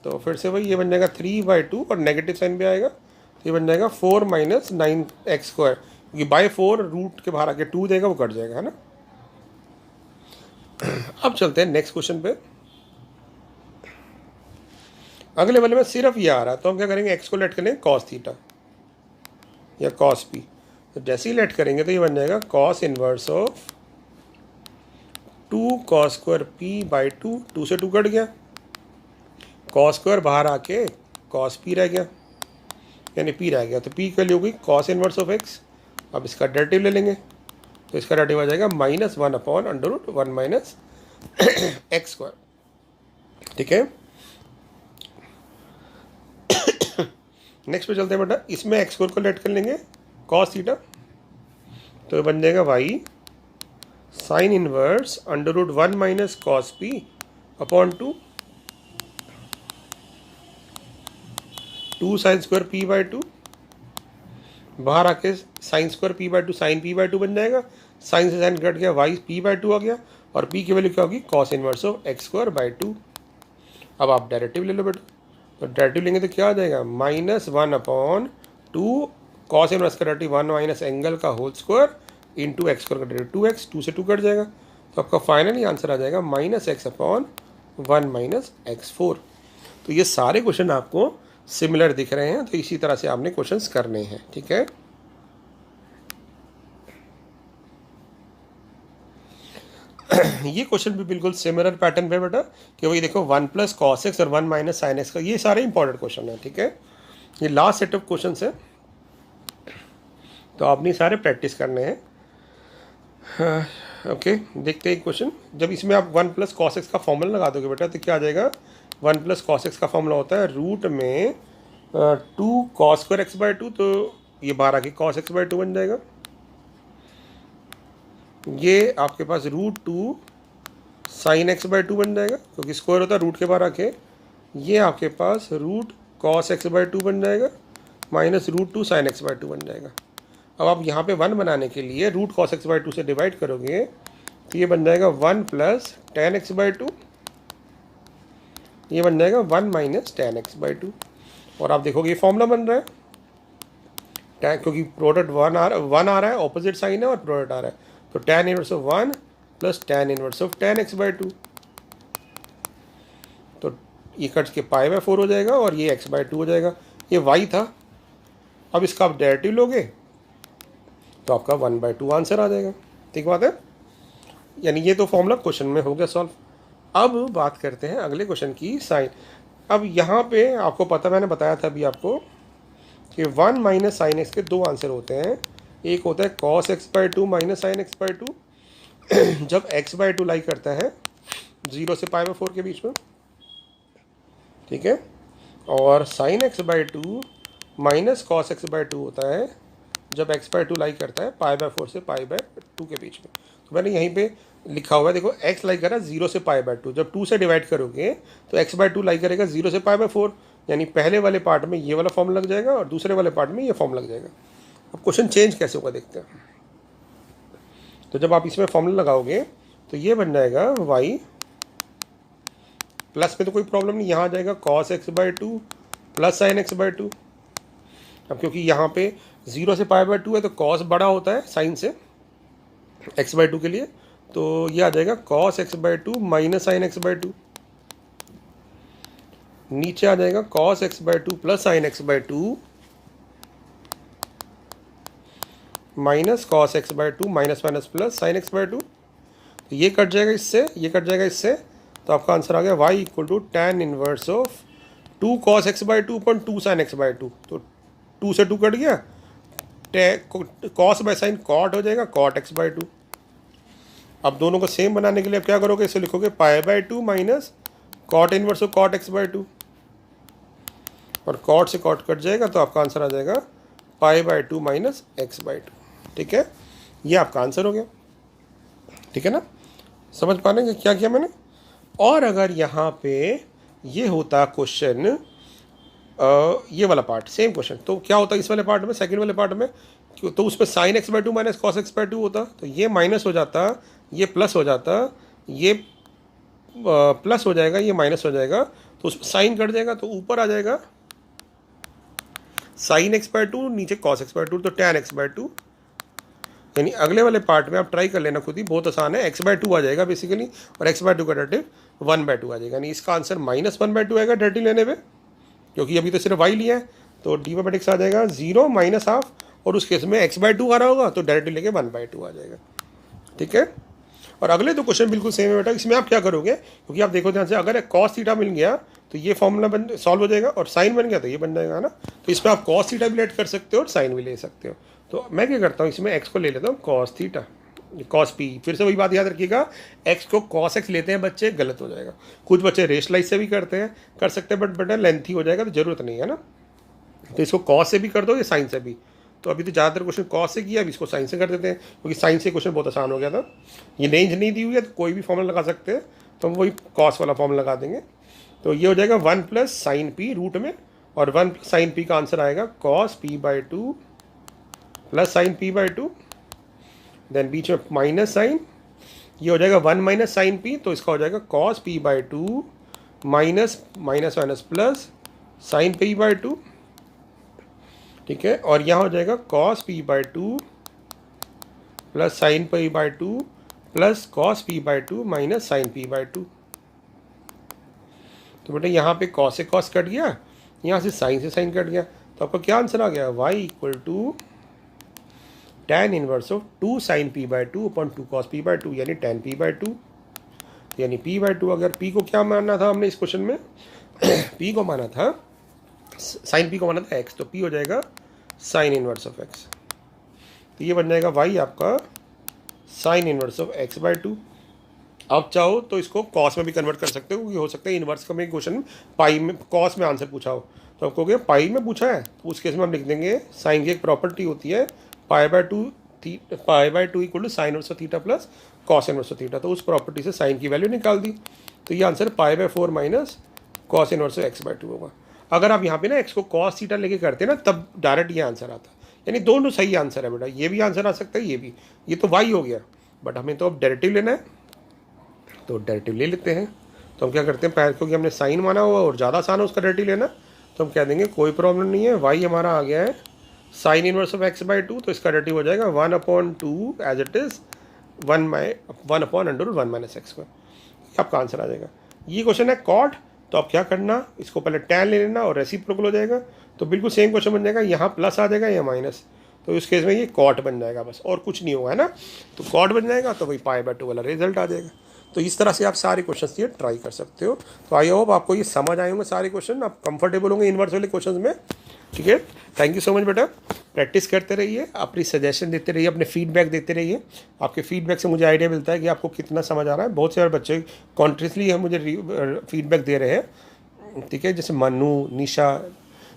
तो फिर से वही, ये बन जाएगा 3 बाई 2 और नेगेटिव साइन भी आएगा, तो ये बन जाएगा 4 माइनस 9x स्क्वायर, क्योंकि बाई 4 रूट के बाहर आके 2 देगा, वो कट जाएगा, है ना। अब चलते हैं नेक्स्ट क्वेश्चन पे। अगले वाले में सिर्फ ये आ रहा है, तो हम क्या करेंगे, एक्स को लेट करेंगे कॉस थीटा या कॉस पी। तो जैसे ही लेट करेंगे तो ये बन जाएगा cos inverse of 2 cos square p by 2, 2 से 2 कट गया, कॉस स्क्वायर बाहर आके कॉस पी रह गया, यानी पी रह गया। तो पी की वैल्यू होगी कॉस इनवर्स ऑफ एक्स। अब इसका डेरिवेटिव ले लेंगे, तो इसका डेरिवेटिव आ जाएगा minus 1 upon under root 1 minus x square, ठीक है। नेक्स्ट पे चलते हैं बेटा, इसमें एक्स स्क्वायर को लेट कर लेंगे कॉस थीटा, तो बन जाएगा y sine inverse under root 1 minus cos p upon 2 sine square p by 2, बाहर आके sine square p by 2 sine P by 2 बन जाएगा, साइन से साइन कट गया, वाई पी बाई 2 आ गया, और पी की वैल्यू क्या होगी, cos inverse of x square by 2। अब आप डेरिवेटिव ले लो बेटा, तो डेरिवेटिव लेंगे तो क्या आ जाएगा, माइनस 1 अपॉन 2 कॉस इनवर्स का डेरिवेटिव 1 माइनस एंगल का whole square into x square का डेरिवेटिव 2x, 2 से 2 कट जाएगा। तो आपका फाइनली आंसर आ जाएगा minus x upon 1 minus x4। तो ये सारे क्वेश्चन आपको सिमिलर दिख रहे हैं, तो इसी तरह से आपने क्वेश्चंस करने हैं, ठीक है। ये क्वेश्चन भी बिल्कुल सिमिलर पैटर्न पे बेटा, कि वही देखो 1 प्लस कॉस एक्स और 1 माइनस साइन एक्स का, ये सारे इंपॉर्टेंट क्वेश्चन है, ठीक है। ये लास्ट सेट ऑफ क्वेश्चन है, तो आपने सारे प्रैक्टिस करने हैं। ओके, देखते हैं क्वेश्चन। जब इसमें आप 1 प्लस कॉस एक्स का फॉर्मूला लगा दोगे बेटा, तो क्या आ जाएगा? 1 प्लस कॉस एक्स का फॉर्मूला होता है रूट में 2 कॉस स्क्वायर एक्स बाई 2, तो ये 12 की कॉस एक्स बाई 2 बन जाएगा। ये आपके पास रूट 2 साइन एक्स बाई 2 बन जाएगा, क्योंकि स्क्वायर होता है रूट के 12 के। ये आपके पास रूट कॉस एक्स बाई 2 बन जाएगा, minus root 2 sine x by 2 बन जाएगा। अब आप यहाँ पे 1 बनाने के लिए रूट कॉस एक्स बाई 2 से डिवाइड करोगे, तो ये बन जाएगा 1 प्लस टेन एक्स बाई 2, ये बन जाएगा 1 माइनस टेन एक्स बाई 2। और आप देखोगे ये फॉर्मूला बन रहा है, क्योंकि प्रोडक्ट 1 आ रहा है, ऑपोजिट साइन है और प्रोडक्ट आ रहा है, तो tan inverse of 1 plus tan inverse of ten x by 2, तो ये कट के पाई बाई 4 हो जाएगा और ये x बाई 2 हो जाएगा। ये y था, अब इसका आप डेरिवेटिव लोगे तो आपका 1 बाई 2 आंसर आ जाएगा। ठीक बात है, यानी ये तो फॉर्मूला क्वेश्चन में हो गया सॉल्व। अब बात करते हैं अगले क्वेश्चन की, साइन। अब यहाँ पे आपको पता, मैंने बताया था अभी आपको कि 1 माइनस साइन एक्स के 2 आंसर होते हैं। एक होता है cos x by 2 minus sine x by 2, जब एक्स बाई 2 लाई करता है 0 से पाई बाई 4 के बीच में, ठीक है। और sign x by 2 minus cos x by 2 होता है जब एक्स बाई 2 लाई करता है पाई बाई 4 से पाई बाई 2 के बीच में। तो मैंने यहीं पे लिखा हुआ है, देखो एक्स लाई कर रहा है 0 से पाई बाई 2, जब 2 से डिवाइड करोगे तो एक्स बाई 2 लाई करेगा 0 से पाई बाई 4, यानी पहले वाले पार्ट में ये वाला फॉर्म लग जाएगा और दूसरे वाले पार्ट में ये फॉर्म लग जाएगा। अब क्वेश्चन चेंज कैसे होगा देखते हैं। तो जब आप इसमें फॉर्मूला लगाओगे तो ये बन जाएगा y प्लस में तो कोई प्रॉब्लम नहीं, यहाँ आ जाएगा cos x by 2 plus sine x by 2। अब क्योंकि यहाँ पे 0 से पाई बाई 2 है तो कॉस बड़ा होता है साइन से एक्स बाई 2 के लिए, तो ये आ जाएगा cos x by 2 minus sine x by 2। नीचे आ जाएगा cos x by 2 plus sine x by 2 minus cos x by 2 minus minus plus sine x by 2। तो ये कट जाएगा इससे, ये कट जाएगा इससे, तो आपका आंसर आ गया y equal to tan inverse of 2 cos x by 2 upon 2 sin x by 2। तो 2 से 2 कट गया, cos बाई साइन cot हो जाएगा cot x बाई 2। अब दोनों को सेम बनाने के लिए आप क्या करोगे, इसे लिखोगे पाई by 2 minus cot inverse of cot x by 2, और cot से cot कट जाएगा तो आपका आंसर आ जाएगा pi by 2 minus x by 2। ठीक है, ये आपका आंसर हो गया। ठीक है ना, समझ पा लेंगे क्या किया मैंने। और अगर यहाँ पे ये होता क्वेश्चन, ये वाला पार्ट सेम क्वेश्चन, तो क्या होता इस वाले पार्ट में, सेकंड वाले पार्ट में, तो उसमें sign x by 2 minus cos x by 2 होता, तो ये माइनस हो जाता, ये प्लस हो जाता, ये प्लस हो जाएगा, ये माइनस हो जाएगा, तो उसमें साइन कट जाएगा, तो ऊपर आ जाएगा साइन एक्स बाई 2, नीचे कॉस एक्स बाई 2, तो टैन एक्स बाई 2। यानी अगले वाले पार्ट में आप ट्राई कर लेना खुद ही, बहुत आसान है। एक्स बाई 2 आ जाएगा बेसिकली, और एक्स बाई 2 का डेरिवेटिव 1 बाई 2 आ जाएगा, यानी इसका आंसर माइनस 1 बाई 2 आएगा डेरिवेटिव लेने पे, क्योंकि अभी तो सिर्फ y लिया है। तो डी बाई डिक्स आ जाएगा 0 माइनस हाफ, और उस केस में एक्स बाई 2 आ रहा होगा तो डेरिवेटिव लेके 1 बाई 2 आ जाएगा। ठीक है, और अगले दो क्वेश्चन बिल्कुल सेम है बेटा। इसमें आप क्या करोगे, क्योंकि आप देखो ध्यान से, अगर कॉस थीटा मिल गया तो ये फॉर्मूला बन सॉल्व हो जाएगा, और साइन बन गया तो ये बन जाएगा ना। तो इसमें आप कॉस थीटा भी लेट कर सकते हो और साइन भी ले सकते हो। तो मैं क्या करता हूँ, इसमें एक्स को ले लेता हूँ कॉस थीटा, कॉस पी। फिर से वही बात याद रखिएगा, एक्स को कॉस एक्स लेते हैं बच्चे, गलत हो जाएगा। कुछ बच्चे रेशलाइज से भी करते हैं, कर सकते हैं, बट बेटा लेंथी हो जाएगा तो जरूरत नहीं है ना। तो इसको कॉस से भी कर दो या साइन से भी। तो अभी तो ज़्यादातर क्वेश्चन कॉस से किया, अभी इसको साइन से कर देते हैं, क्योंकि साइन से क्वेश्चन बहुत आसान हो गया था। ये रेंज नहीं दी हुई है तो कोई भी फॉर्मूला लगा सकते हैं, तो हम वही कॉस वाला फॉर्मूला लगा देंगे। तो ये हो जाएगा 1 प्लस साइन पी रूट में, और 1 प्लस साइन पी का आंसर आएगा cos P by 2 plus sine P by 2, then बीच में माइनस साइन, ये हो जाएगा 1 माइनस साइन पी, तो इसका हो जाएगा cos P by 2 minus minus minus plus sine P by 2। ठीक है, और यहाँ हो जाएगा cos P by 2 plus sine P by 2 plus cos P by 2 minus sine P by 2। तो बेटा यहाँ पे कॉस से कॉस कट गया, यहाँ से साइन कट गया, तो आपका क्या आंसर आ गया, y equal to tan inverse of 2 sin p/2 upon 2 cos p/2 यानी tan p/2, यानी p/2 अगर p को क्या मानना था हमने इस क्वेश्चन में p को माना था sin p को माना था x, तो p हो जाएगा sin इनवर्स ऑफ x। तो ये बन जाएगा y आपका sin इनवर्स ऑफ x/2। अब चाहो तो इसको कॉस में भी कन्वर्ट कर सकते हो, क्योंकि हो सकता है इनवर्स का में क्वेश्चन पाई में कॉस में आंसर पूछा हो, तो आपको कहोगे पाई में पूछा है तो उस केस में हम लिख देंगे साइन की एक प्रॉपर्टी होती है पाई/2 equal to sine inverse of theta plus cos inverse of theta, तो उस प्रॉपर्टी से साइन की वैल्यू निकाल दी, तो ये आंसर पाई/4 minus cos inverse of x/2 होगा। अगर आप यहाँ पे ना x को कॉस थीटा लेके करते ना तब डायरेक्ट ये आंसर आता, यानी दोनों सही आंसर है बेटा, ये भी आंसर आ सकता है, ये भी, ये तो y हो गया, बट हमें तो अब डेरिवेटिव लेना है तो डेरिवेटिव ले लेते हैं। तो हम क्या करते हैं, क्योंकि हमने साइन माना हुआ और ज़्यादा आसान है उसका डेरिवेटिव लेना, तो हम कह देंगे कोई प्रॉब्लम नहीं है, y हमारा आ गया है साइन इनवर्स ऑफ x/2, तो इसका डेरिवेटिव हो जाएगा 1/2 एज इट इज़ 1/(1/(x²), आपका आंसर आ जाएगा। ये क्वेश्चन है कॉट, तो आप क्या करना, इसको पहले tan ले लेना और रेसिप्रोकल हो जाएगा, तो बिल्कुल सेम क्वेश्चन बन जाएगा, यहाँ प्लस आ जाएगा या माइनस, तो इस केस में ये कॉट बन जाएगा बस, और कुछ नहीं होगा, है ना। तो कॉट बन जाएगा तो वही पाई/2 वाला रिजल्ट आ जाएगा। तो इस तरह से आप सारे क्वेश्चन ये ट्राई कर सकते हो। तो आई होप आपको ये समझ आए होंगे सारे क्वेश्चन, आप कंफर्टेबल होंगे इनवर्स वाले क्वेश्चन में, ठीक है। थैंक यू सो मच बेटा, प्रैक्टिस करते रहिए, अपनी सजेशन देते रहिए, अपने फीडबैक देते रहिए। आपके फीडबैक से मुझे आइडिया मिलता है कि आपको कितना समझ आ रहा है। बहुत से बच्चे कॉन्टिन्यूसली हम मुझे फीडबैक दे रहे हैं, ठीक है, जैसे मनु, निशा,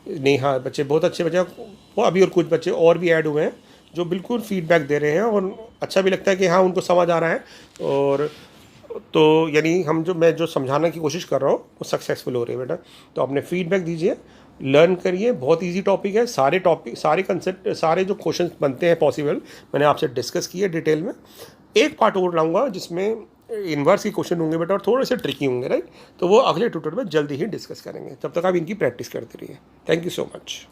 नेहा, बच्चे बहुत अच्छे बच्चे, वो अभी और कुछ बच्चे और भी ऐड हुए हैं जो बिल्कुल फीडबैक दे रहे हैं, और अच्छा भी लगता है कि हाँ उनको समझ आ रहा है, और तो यानी मैं जो समझाने की कोशिश कर रहा हूँ वो सक्सेसफुल हो रही है बेटा। तो अपने फीडबैक दीजिए, लर्न करिए, बहुत इजी टॉपिक है, सारे कंसेप्ट, सारे जो क्वेश्चन बनते हैं पॉसिबल मैंने आपसे डिस्कस किए डिटेल में। एक पार्ट और लाऊंगा जिसमें इन्वर्स के क्वेश्चन होंगे बेटा और थोड़े से ट्रिकी होंगे, राइट, तो वो अगले ट्यूटोरियल में जल्दी ही डिस्कस करेंगे। तब तक आप इनकी प्रैक्टिस करते रहिए। Thank you so much.